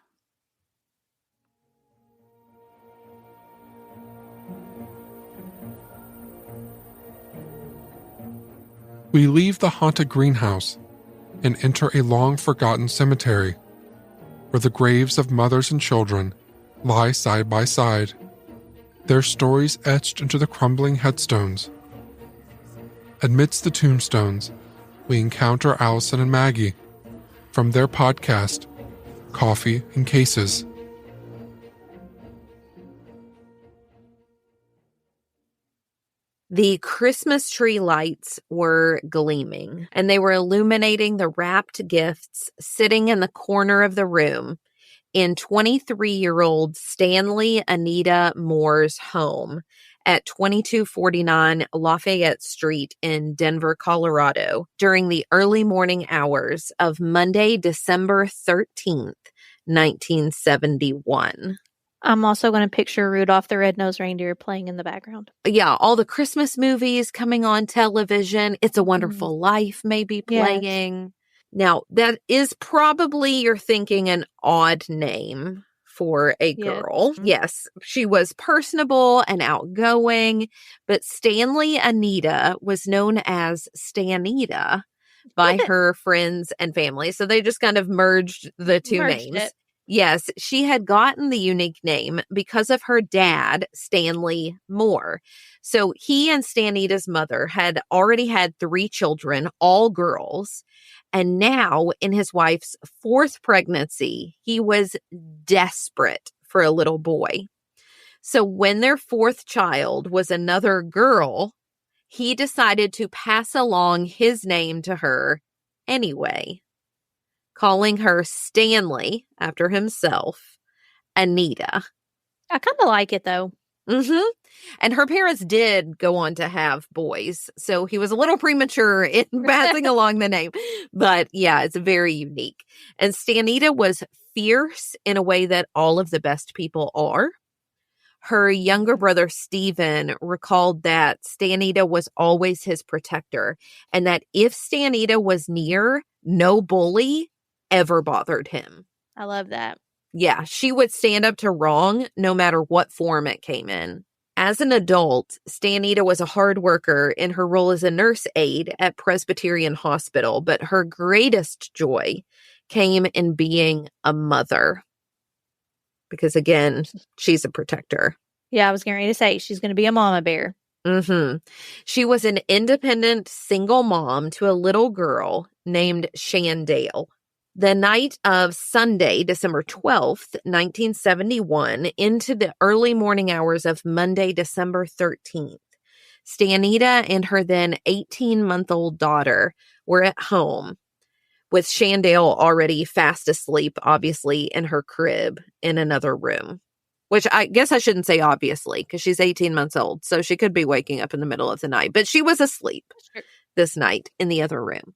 We leave the haunted greenhouse and enter a long-forgotten cemetery where the graves of mothers and children lie side by side, their stories etched into the crumbling headstones. Amidst the tombstones, we encounter Allison and Maggie from their podcast, Coffee in Cases. The Christmas tree lights were gleaming, and they were illuminating the wrapped gifts sitting in the corner of the room in 23-year-old Stanley Anita Moore's home at 2249 Lafayette Street in Denver, Colorado, during the early morning hours of Monday, December 13th, 1971. I'm also going to picture Rudolph the Red-Nosed Reindeer playing in the background. Yeah, all the Christmas movies coming on television. It's a Wonderful Life may be playing. Yes. Now, that is probably, you're thinking, an odd name for a girl. Yes, she was personable and outgoing, but Stanley Anita was known as Stanita by her friends and family. So they just kind of merged the two names. It. Yes, she had gotten the unique name because of her dad, Stanley Moore. So he and Stanita's mother had already had 3 children, all girls. And now, in his wife's 4th pregnancy, he was desperate for a little boy. So when their 4th child was another girl, he decided to pass along his name to her anyway, calling her Stanley, after himself, Anita. I kind of like it, though. Mm-hmm. And her parents did go on to have boys, so he was a little premature in passing along the name. But yeah, it's very unique. And Stanita was fierce in a way that all of the best people are. Her younger brother, Stephen, recalled that Stanita was always his protector, and that if Stanita was near, no bully ever bothered him. I love that. Yeah, she would stand up to wrong no matter what form it came in. As an adult, Stanita was a hard worker in her role as a nurse aide at Presbyterian Hospital, but her greatest joy came in being a mother. Because again, she's a protector. Yeah, I was getting ready to say she's going to be a mama bear. Mm-hmm. She was an independent single mom to a little girl named Shandale. The night of Sunday, December 12th, 1971, into the early morning hours of Monday, December 13th, Stanita and her then 18-month-old daughter were at home, with Shandale already fast asleep, obviously, in her crib in another room. which I guess I shouldn't say obviously because she's 18 months old. So she could be waking up in the middle of the night, but she was asleep this night in the other room.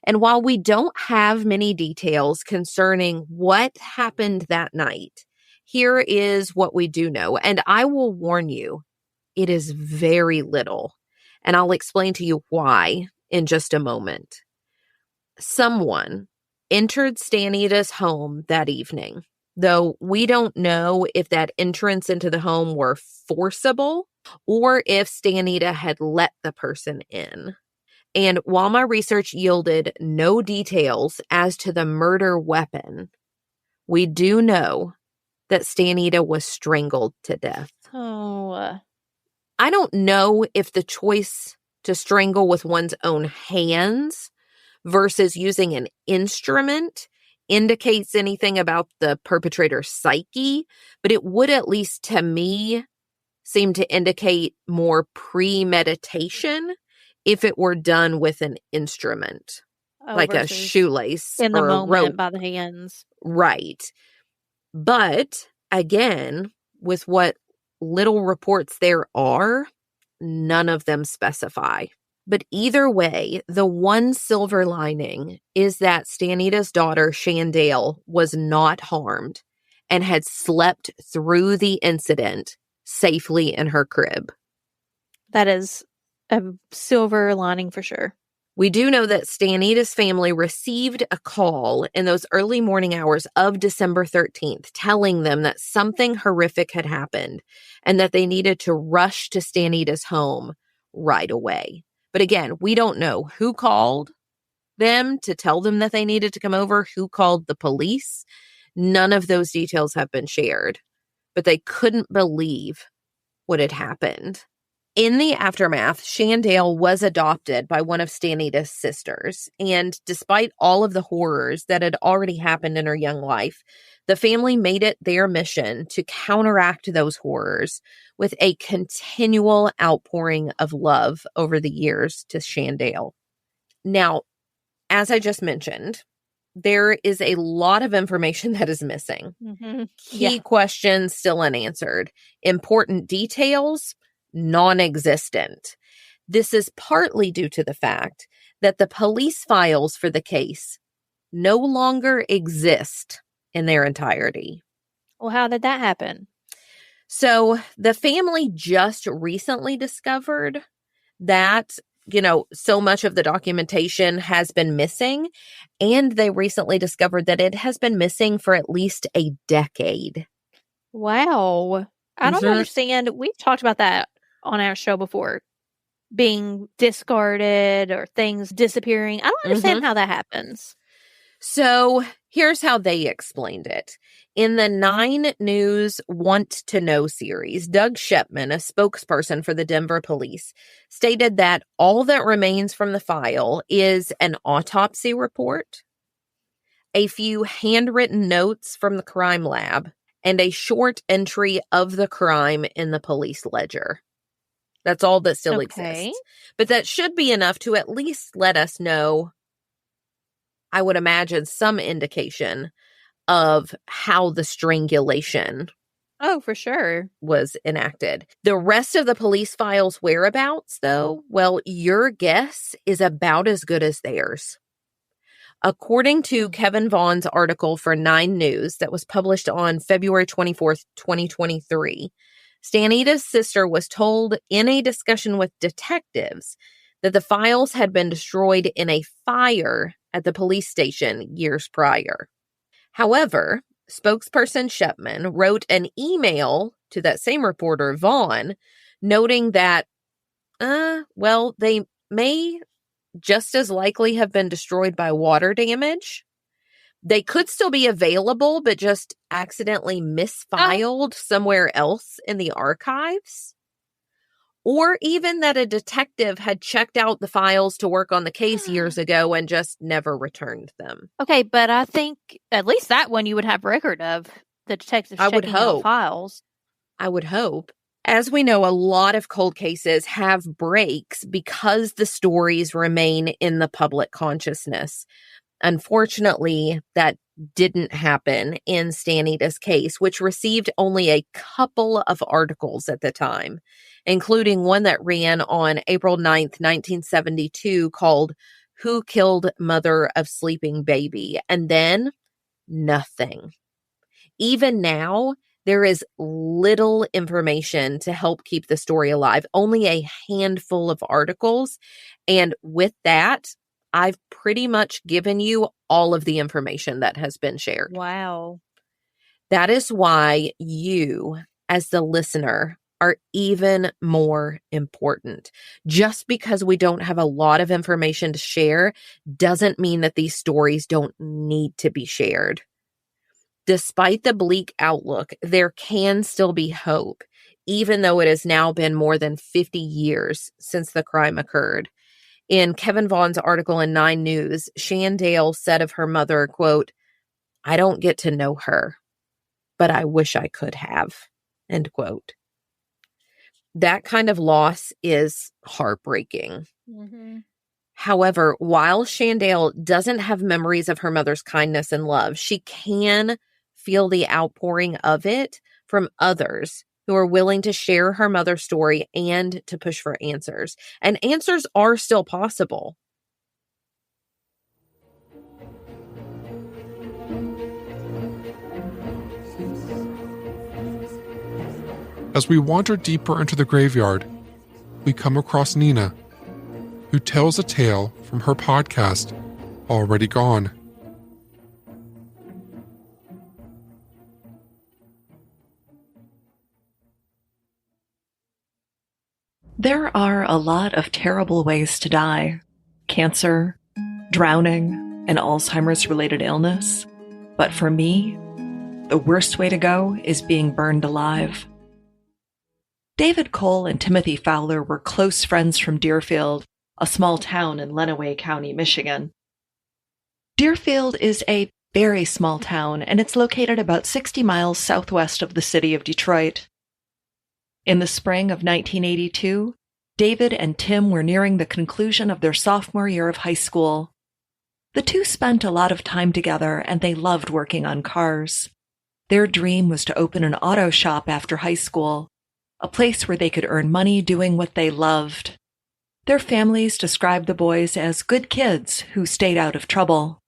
And while we don't have many details concerning what happened that night, here is what we do know. And I will warn you, it is very little. And I'll explain to you why in just a moment. Someone entered Stanita's home that evening, though we don't know if that entrance into the home were forcible or if Stanita had let the person in. And while my research yielded no details as to the murder weapon, we do know that Stanita was strangled to death. Oh. I don't know if the choice to strangle with one's own hands versus using an instrument indicates anything about the perpetrator's psyche, but it would, at least to me, seem to indicate more premeditation if it were done with an instrument, like a shoelace in the or moment a rope. by the hands. Right. But again, with what little reports there are, none of them specify. But either way, the one silver lining is that Stanita's daughter, Shandale, was not harmed and had slept through the incident safely in her crib. That is a silver lining for sure. We do know that Stanita's family received a call in those early morning hours of December 13th, telling them that something horrific had happened and that they needed to rush to Stanita's home right away. But again, we don't know who called them to tell them that they needed to come over, who called the police. None of those details have been shared, but they couldn't believe what had happened. In the aftermath, Shandale was adopted by one of Stanita's sisters, and despite all of the horrors that had already happened in her young life, the family made it their mission to counteract those horrors with a continual outpouring of love over the years to Shandale. Now, as I just mentioned, there is a lot of information that is missing. Mm-hmm. Key questions still unanswered. Important details non-existent. This is partly due to the fact that the police files for the case no longer exist in their entirety. Well, how did that happen? So the family just recently discovered that, so much of the documentation has been missing, and they recently discovered that it has been missing for at least a decade. Wow. I don't understand. We've talked about that on our show before, being discarded or things disappearing. I don't understand how that happens. So here's how they explained it. In the 9 News Want to Know series, Doug Shepman, a spokesperson for the Denver police, stated that all that remains from the file is an autopsy report, a few handwritten notes from the crime lab, and a short entry of the crime in the police ledger. That's all that still exists. But that should be enough to at least let us know, I would imagine, some indication of how the strangulation for sure was enacted. The rest of the police files' whereabouts, though, well, your guess is about as good as theirs. According to Kevin Vaughn's article for 9 News that was published on February 24th, 2023, Stanita's sister was told in a discussion with detectives that the files had been destroyed in a fire at the police station years prior. However, spokesperson Shepman wrote an email to that same reporter, Vaughn, noting that, they may just as likely have been destroyed by water damage. They could still be available, but just accidentally misfiled somewhere else in the archives. Or even that a detective had checked out the files to work on the case years ago and just never returned them. Okay, but I think at least that one you would have record of, the detectives checking out files. I would hope. As we know, a lot of cold cases have breaks because the stories remain in the public consciousness. Unfortunately, that didn't happen in Stanita's case, which received only a couple of articles at the time, including one that ran on April 9th, 1972, called "Who Killed Mother of Sleeping Baby?" And then nothing. Even now, there is little information to help keep the story alive, only a handful of articles. And with that, I've pretty much given you all of the information that has been shared. Wow. That is why you, as the listener, are even more important. Just because we don't have a lot of information to share doesn't mean that these stories don't need to be shared. Despite the bleak outlook, there can still be hope, even though it has now been more than 50 years since the crime occurred. In Kevin Vaughn's article in 9 News, Shandale said of her mother, quote, "I don't get to know her, but I wish I could have," end quote. That kind of loss is heartbreaking. Mm-hmm. However, while Shandale doesn't have memories of her mother's kindness and love, she can feel the outpouring of it from others who are willing to share her mother's story and to push for answers. And answers are still possible. As we wander deeper into the graveyard, we come across Nina, who tells a tale from her podcast, Already Gone. There are a lot of terrible ways to die. Cancer, drowning, and Alzheimer's-related illness. But for me, the worst way to go is being burned alive. David Cole and Timothy Fowler were close friends from Deerfield, a small town in Lenawee County, Michigan. Deerfield is a very small town, and it's located about 60 miles southwest of the city of Detroit. In the spring of 1982, David and Tim were nearing the conclusion of their sophomore year of high school. The two spent a lot of time together, and they loved working on cars. Their dream was to open an auto shop after high school, a place where they could earn money doing what they loved. Their families described the boys as good kids who stayed out of trouble.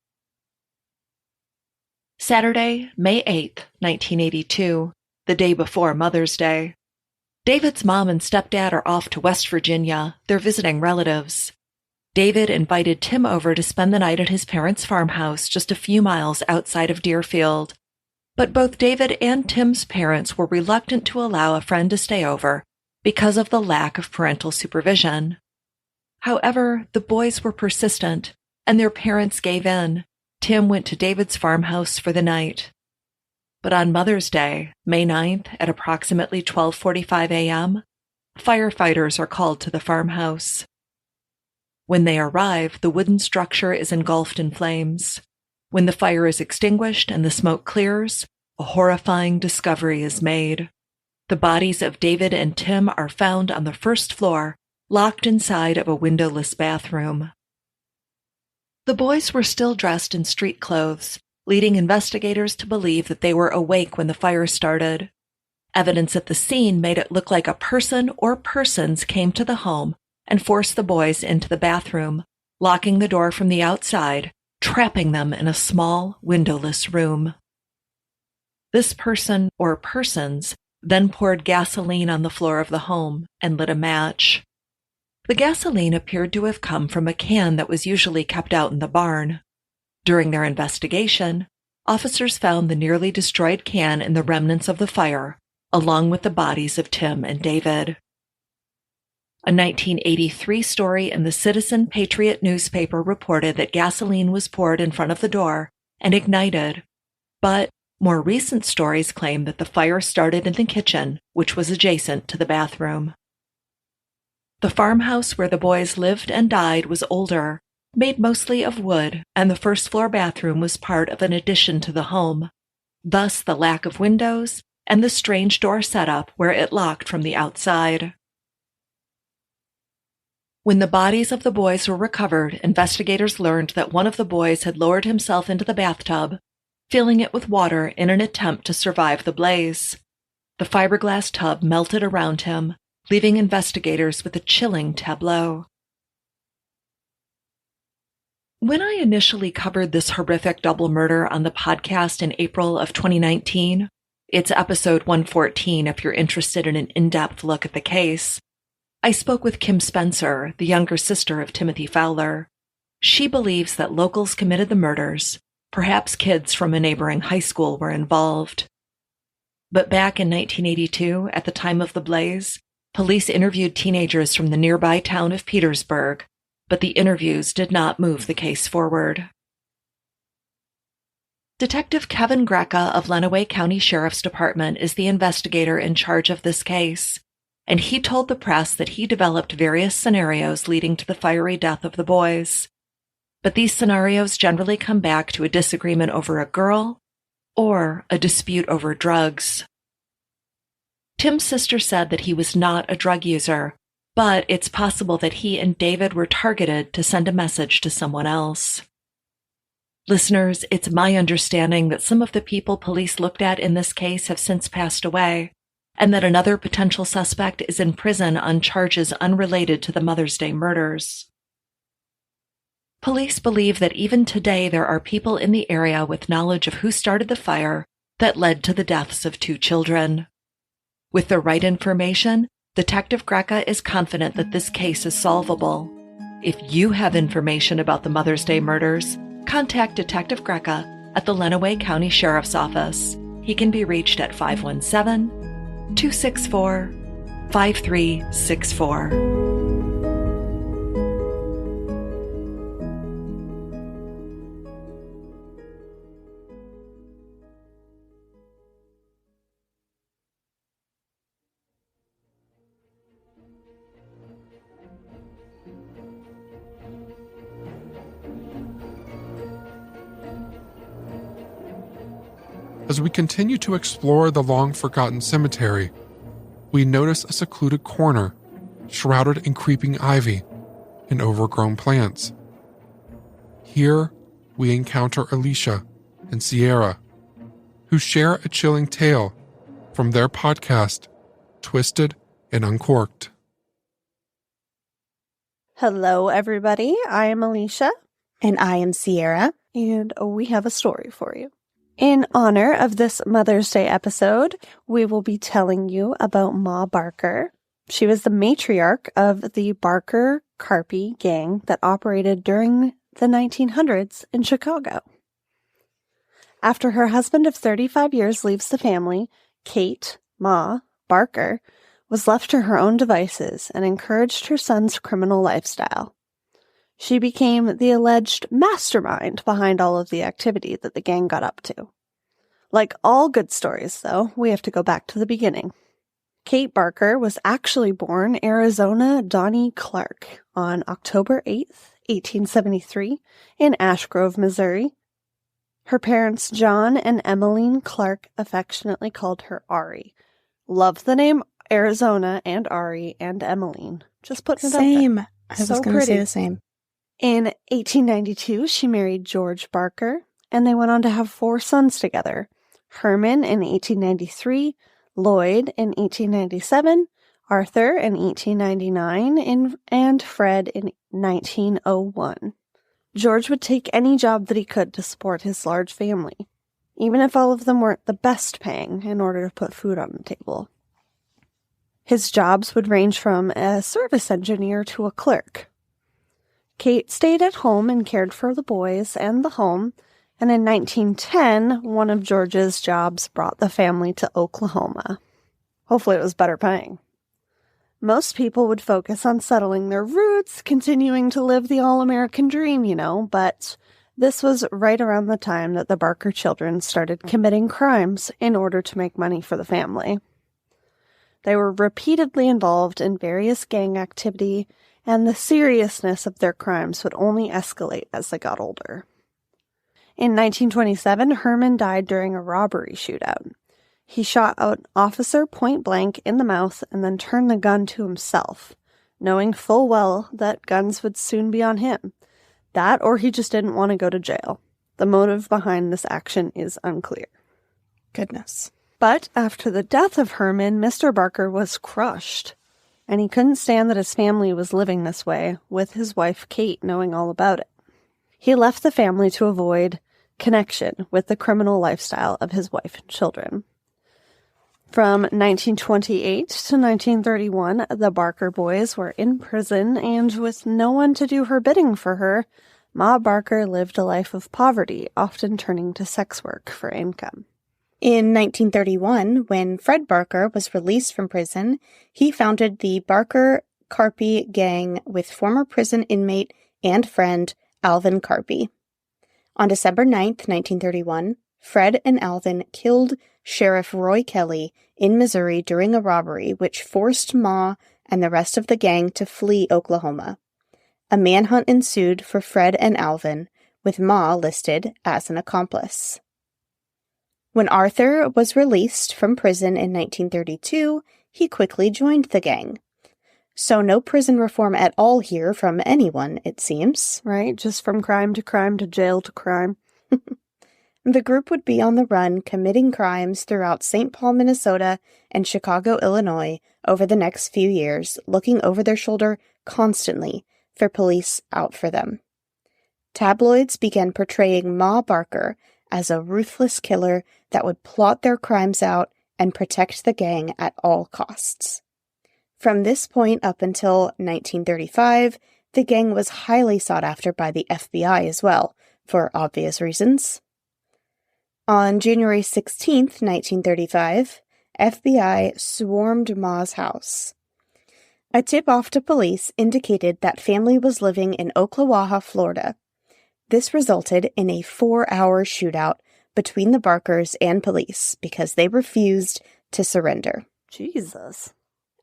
Saturday, May 8th, 1982, the day before Mother's Day. David's mom and stepdad are off to West Virginia. They're visiting relatives. David invited Tim over to spend the night at his parents' farmhouse just a few miles outside of Deerfield. But both David and Tim's parents were reluctant to allow a friend to stay over because of the lack of parental supervision. However, the boys were persistent, and their parents gave in. Tim went to David's farmhouse for the night. But on Mother's Day, May 9th, at approximately 12:45 a.m., firefighters are called to the farmhouse. When they arrive, the wooden structure is engulfed in flames. When the fire is extinguished and the smoke clears, a horrifying discovery is made. The bodies of David and Tim are found on the first floor, locked inside of a windowless bathroom. The boys were still dressed in street clothes, leading investigators to believe that they were awake when the fire started. Evidence at the scene made it look like a person or persons came to the home and forced the boys into the bathroom, locking the door from the outside, trapping them in a small, windowless room. This person or persons then poured gasoline on the floor of the home and lit a match. The gasoline appeared to have come from a can that was usually kept out in the barn. During their investigation, officers found the nearly destroyed can in the remnants of the fire, along with the bodies of Tim and David. A 1983 story in the Citizen Patriot newspaper reported that gasoline was poured in front of the door and ignited, but more recent stories claim that the fire started in the kitchen, which was adjacent to the bathroom. The farmhouse where the boys lived and died was older, made mostly of wood, and the first-floor bathroom was part of an addition to the home. Thus, the lack of windows and the strange door setup where it locked from the outside. When the bodies of the boys were recovered, investigators learned that one of the boys had lowered himself into the bathtub, filling it with water in an attempt to survive the blaze. The fiberglass tub melted around him, leaving investigators with a chilling tableau. When I initially covered this horrific double murder on the podcast in April of 2019, it's episode 114 if you're interested in an in-depth look at the case, I spoke with Kim Spencer, the younger sister of Timothy Fowler. She believes that locals committed the murders. Perhaps kids from a neighboring high school were involved. But back in 1982, at the time of the blaze, police interviewed teenagers from the nearby town of Petersburg, but the interviews did not move the case forward. Detective Kevin Greca of Lenawee County Sheriff's Department is the investigator in charge of this case, and he told the press that he developed various scenarios leading to the fiery death of the boys. But these scenarios generally come back to a disagreement over a girl or a dispute over drugs. Tim's sister said that he was not a drug user, but it's possible that he and David were targeted to send a message to someone else. Listeners, it's my understanding that some of the people police looked at in this case have since passed away, and that another potential suspect is in prison on charges unrelated to the Mother's Day murders. Police believe that even today there are people in the area with knowledge of who started the fire that led to the deaths of 2 children. With the right information, Detective Greca is confident that this case is solvable. If you have information about the Mother's Day murders, contact Detective Greca at the Lenawee County Sheriff's Office. He can be reached at 517-264-5364. As we continue to explore the long-forgotten cemetery, we notice a secluded corner shrouded in creeping ivy and overgrown plants. Here, we encounter Alicia and Sierra, who share a chilling tale from their podcast, Twisted and Uncorked. Hello, everybody. I am Alicia. And I am Sierra. And we have a story for you. In honor of this Mother's Day episode, we will be telling you about Ma Barker. She was the matriarch of the Barker Carpi gang that operated during the 1900s in Chicago. After her husband of 35 years leaves the family, Kate, Ma Barker, was left to her own devices and encouraged her son's criminal lifestyle. She became the alleged mastermind behind all of the activity that the gang got up to. Like all good stories, though, we have to go back to the beginning. Kate Barker was actually born Arizona Donnie Clark on October 8th, 1873, in Ash Grove, Missouri. Her parents, John and Emmeline Clark, affectionately called her Ari. Love the name Arizona and Ari and Emmeline. Just putting it up there. Same. I was going to say the same. In 1892, she married George Barker, and they went on to have 4 sons together. Herman in 1893, Lloyd in 1897, Arthur in 1899, and Fred in 1901. George would take any job that he could to support his large family, even if all of them weren't the best paying, in order to put food on the table. His jobs would range from a service engineer to a clerk. Kate stayed at home and cared for the boys and the home, and in 1910, one of George's jobs brought the family to Oklahoma. Hopefully it was better paying. Most people would focus on settling their roots, continuing to live the all-American dream, but this was right around the time that the Barker children started committing crimes in order to make money for the family. They were repeatedly involved in various gang activity, and the seriousness of their crimes would only escalate as they got older. In 1927, Herman died during a robbery shootout. He shot an officer point blank in the mouth and then turned the gun to himself, knowing full well that guns would soon be on him. That or he just didn't want to go to jail. The motive behind this action is unclear. Goodness. But after the death of Herman, Mr. Barker was crushed, and he couldn't stand that his family was living this way, with his wife Kate knowing all about it. He left the family to avoid connection with the criminal lifestyle of his wife and children. From 1928 to 1931, the Barker boys were in prison, and with no one to do her bidding for her, Ma Barker lived a life of poverty, often turning to sex work for income. In 1931, when Fred Barker was released from prison, he founded the Barker Carpi gang with former prison inmate and friend Alvin Carpi. On December 9th, 1931, Fred and Alvin killed Sheriff Roy Kelly in Missouri during a robbery which forced Ma and the rest of the gang to flee Oklahoma. A manhunt ensued for Fred and Alvin, with Ma listed as an accomplice. When Arthur was released from prison in 1932, he quickly joined the gang. So no prison reform at all here from anyone, it seems. Right, just from crime to jail to crime. The group would be on the run, committing crimes throughout St. Paul, Minnesota, and Chicago, Illinois, over the next few years, looking over their shoulder constantly for police out for them. Tabloids began portraying Ma Barker as a ruthless killer that would plot their crimes out and protect the gang at all costs. From this point up until 1935, the gang was highly sought after by the FBI as well, for obvious reasons. On January 16, 1935, FBI swarmed Ma's house. A tip-off to police indicated that family was living in Ocklawaha, Florida. This resulted in a 4-hour shootout between the Barkers and police because they refused to surrender. Jesus.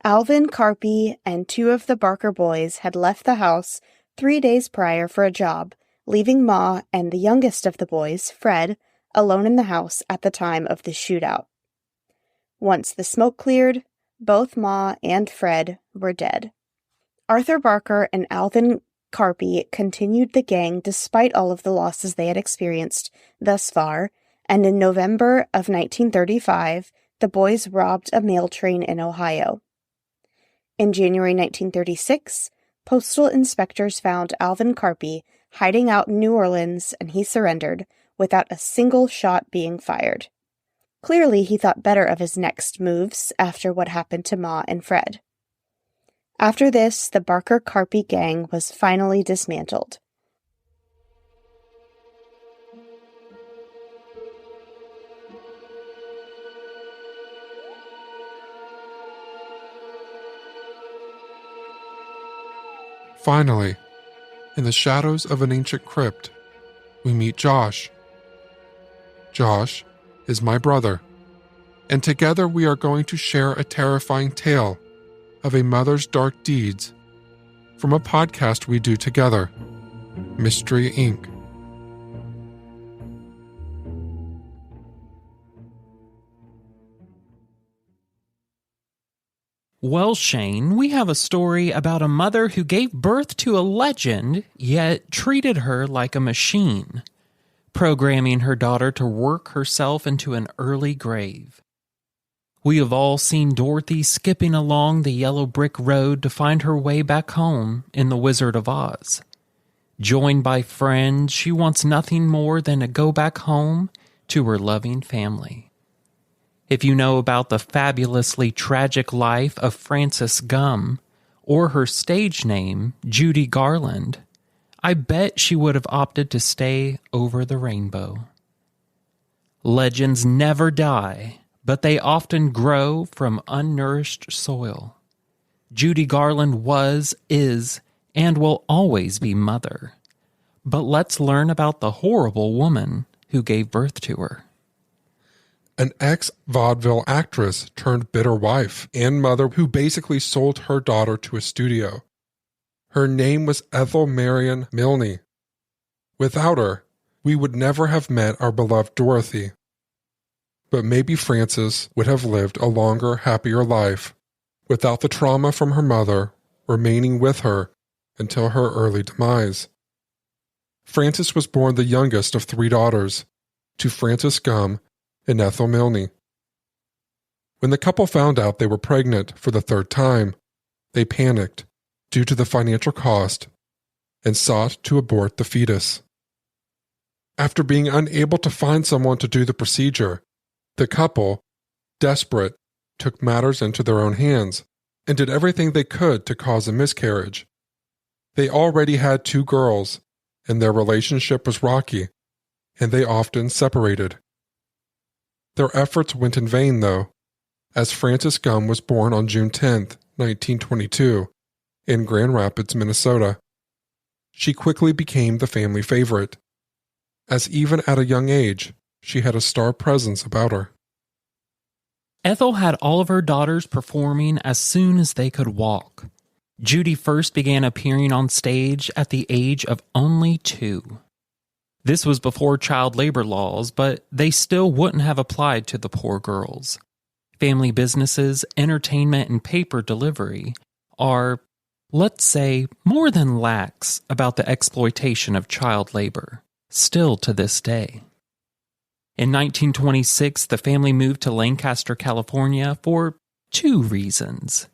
Alvin Carpi and 2 of the Barker boys had left the house 3 days prior for a job, leaving Ma and the youngest of the boys, Fred, alone in the house at the time of the shootout. Once the smoke cleared, both Ma and Fred were dead. Arthur Barker and Alvin Carpi continued the gang despite all of the losses they had experienced thus far, and in November of 1935, the boys robbed a mail train in Ohio. In January 1936, postal inspectors found Alvin Carpi hiding out in New Orleans, and he surrendered without a single shot being fired. Clearly, he thought better of his next moves after what happened to Ma and Fred. After this, the Barker-Carpi gang was finally dismantled. Finally, in the shadows of an ancient crypt, we meet Josh. Josh is my brother, and together we are going to share a terrifying tale of a mother's dark deeds from a podcast we do together, Mystery Inc. Well, Shane, we have a story about a mother who gave birth to a legend, yet treated her like a machine, programming her daughter to work herself into an early grave. We have all seen Dorothy skipping along the yellow brick road to find her way back home in The Wizard of Oz. Joined by friends, she wants nothing more than to go back home to her loving family. If you know about the fabulously tragic life of Frances Gumm, or her stage name, Judy Garland, I bet she would have opted to stay over the rainbow. Legends never die, but they often grow from unnourished soil. Judy Garland was, is, and will always be mother. But let's learn about the horrible woman who gave birth to her. An ex-vaudeville actress turned bitter wife and mother who basically sold her daughter to a studio. Her name was Ethel Marion Milne. Without her, we would never have met our beloved Dorothy. But maybe Frances would have lived a longer, happier life without the trauma from her mother remaining with her until her early demise. Frances was born the youngest of 3 daughters, to Frances Gumm and Ethel Milne. When the couple found out they were pregnant for the 3rd time, they panicked due to the financial cost and sought to abort the fetus. After being unable to find someone to do the procedure, the couple, desperate, took matters into their own hands and did everything they could to cause a miscarriage. They already had 2 girls, and their relationship was rocky, and they often separated. Their efforts went in vain, though, as Frances Gumm was born on June 10, 1922, in Grand Rapids, Minnesota. She quickly became the family favorite, as even at a young age, she had a star presence about her. Ethel had all of her daughters performing as soon as they could walk. Judy first began appearing on stage at the age of only 2. This was before child labor laws, but they still wouldn't have applied to the poor girls. Family businesses, entertainment, and paper delivery are, let's say, more than lax about the exploitation of child labor, still to this day. In 1926, the family moved to Lancaster, California for 2 reasons.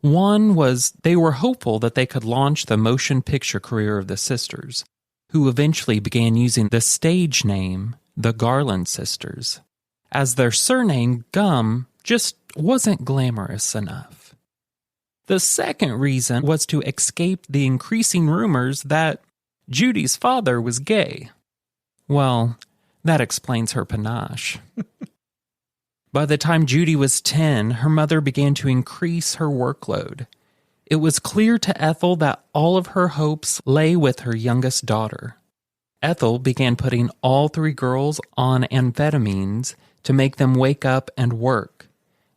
One was they were hopeful that they could launch the motion picture career of the sisters, who eventually began using the stage name, the Garland Sisters, as their surname, Gumm, just wasn't glamorous enough. The second reason was to escape the increasing rumors that Judy's father was gay. Well, that explains her panache. By the time Judy was 10, her mother began to increase her workload. It was clear to Ethel that all of her hopes lay with her youngest daughter. Ethel began putting all 3 girls on amphetamines to make them wake up and work.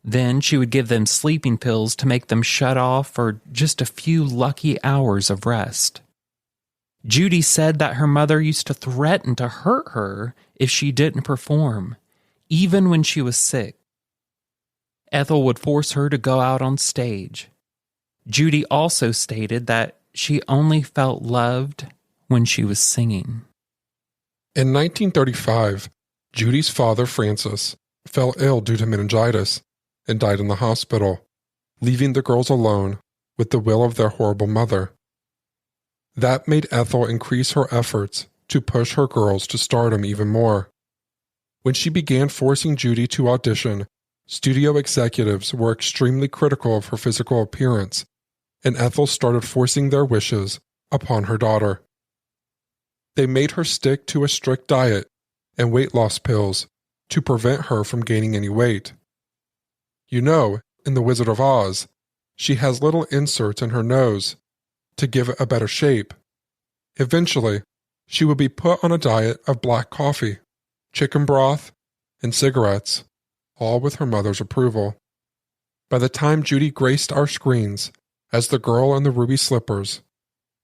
Then she would give them sleeping pills to make them shut off for just a few lucky hours of rest. Judy said that her mother used to threaten to hurt her if she didn't perform, even when she was sick. Ethel would force her to go out on stage. Judy also stated that she only felt loved when she was singing. In 1935, Judy's father, Francis, fell ill due to meningitis and died in the hospital, leaving the girls alone with the will of their horrible mother. That made Ethel increase her efforts to push her girls to stardom even more. When she began forcing Judy to audition, studio executives were extremely critical of her physical appearance, and Ethel started forcing their wishes upon her daughter. They made her stick to a strict diet and weight loss pills to prevent her from gaining any weight. You know, in The Wizard of Oz, she has little inserts in her nose to give it a better shape. Eventually, she would be put on a diet of black coffee, chicken broth, and cigarettes, all with her mother's approval. By the time Judy graced our screens as the girl in the ruby slippers,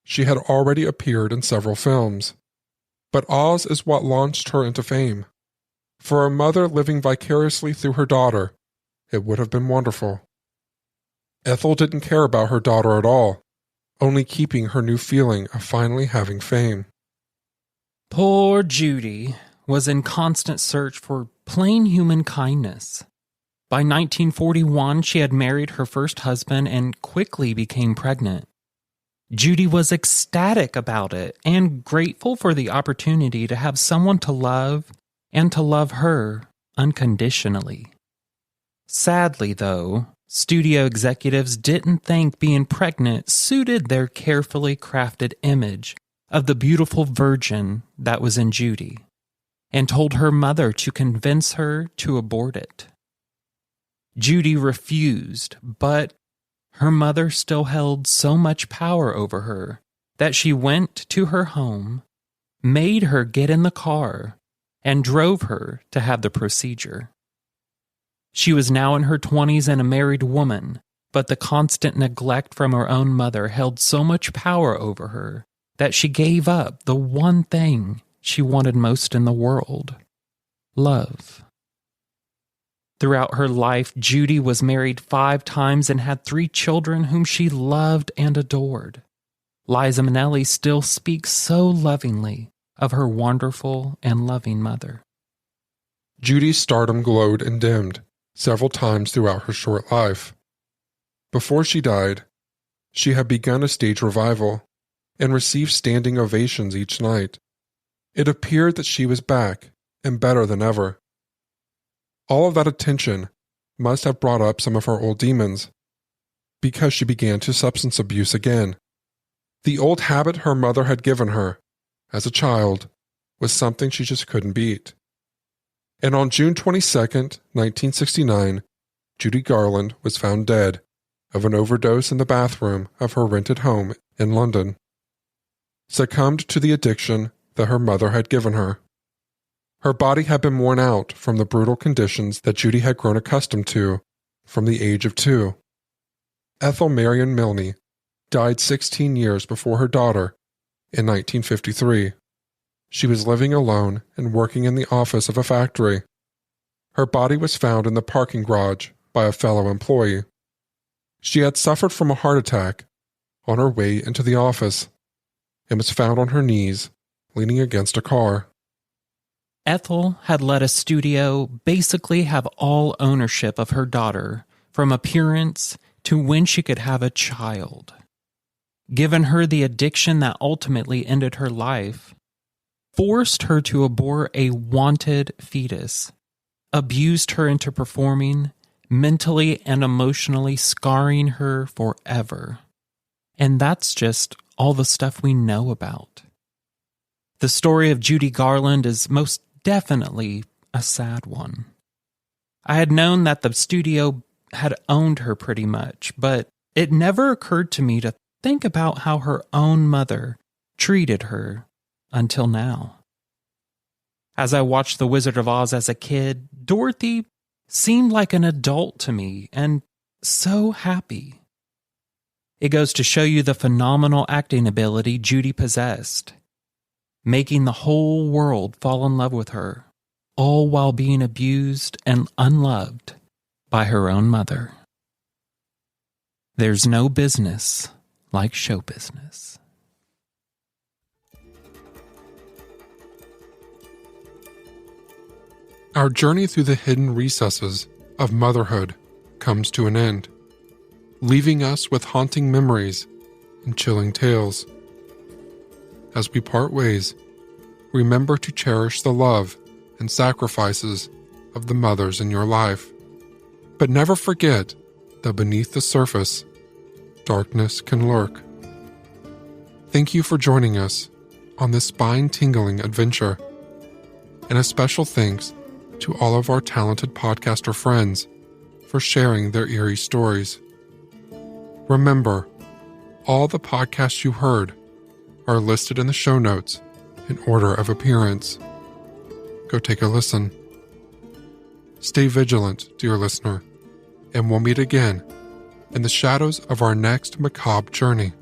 she had already appeared in several films. But Oz is what launched her into fame. For a mother living vicariously through her daughter, it would have been wonderful. Ethel didn't care about her daughter at all, only keeping her new feeling of finally having fame. Poor Judy was in constant search for plain human kindness. By 1941, she had married her first husband and quickly became pregnant. Judy was ecstatic about it and grateful for the opportunity to have someone to love and to love her unconditionally. Sadly, though, studio executives didn't think being pregnant suited their carefully crafted image of the beautiful virgin that was in Judy, and told her mother to convince her to abort it. Judy refused, but her mother still held so much power over her that she went to her home, made her get in the car, and drove her to have the procedure. She was now in her 20s and a married woman, but the constant neglect from her own mother held so much power over her that she gave up the one thing she wanted most in the world: love. Throughout her life, Judy was married 5 times and had 3 children whom she loved and adored. Liza Minnelli still speaks so lovingly of her wonderful and loving mother. Judy's stardom glowed and dimmed several times throughout her short life. Before she died, she had begun a stage revival and received standing ovations each night. It appeared that she was back and better than ever. All of that attention must have brought up some of her old demons, because she began to substance abuse again. The old habit her mother had given her as a child was something she just couldn't beat. And on June 22nd, 1969, Judy Garland was found dead of an overdose in the bathroom of her rented home in London. Succumbed to the addiction that her mother had given her. Her body had been worn out from the brutal conditions that Judy had grown accustomed to from the age of 2. Ethel Marion Milne died 16 years before her daughter in 1953. She was living alone and working in the office of a factory. Her body was found in the parking garage by a fellow employee. She had suffered from a heart attack on her way into the office and was found on her knees, leaning against a car. Ethel had let a studio basically have all ownership of her daughter, from appearance to when she could have a child. Given her the addiction that ultimately ended her life, forced her to abort a wanted fetus, abused her into performing, mentally and emotionally scarring her forever. And that's just all the stuff we know about. The story of Judy Garland is most definitely a sad one. I had known that the studio had owned her pretty much, but it never occurred to me to think about how her own mother treated her until now. As I watched The Wizard of Oz as a kid, Dorothy seemed like an adult to me and so happy. It goes to show you the phenomenal acting ability Judy possessed, making the whole world fall in love with her, all while being abused and unloved by her own mother. There's no business like show business. Our journey through the hidden recesses of motherhood comes to an end, leaving us with haunting memories and chilling tales. As we part ways, remember to cherish the love and sacrifices of the mothers in your life. But never forget that beneath the surface, darkness can lurk. Thank you for joining us on this spine-tingling adventure. And a special thanks to all of our talented podcaster friends for sharing their eerie stories. Remember, all the podcasts you heard are listed in the show notes in order of appearance. Go take a listen. Stay vigilant, dear listener, and we'll meet again in the shadows of our next macabre journey.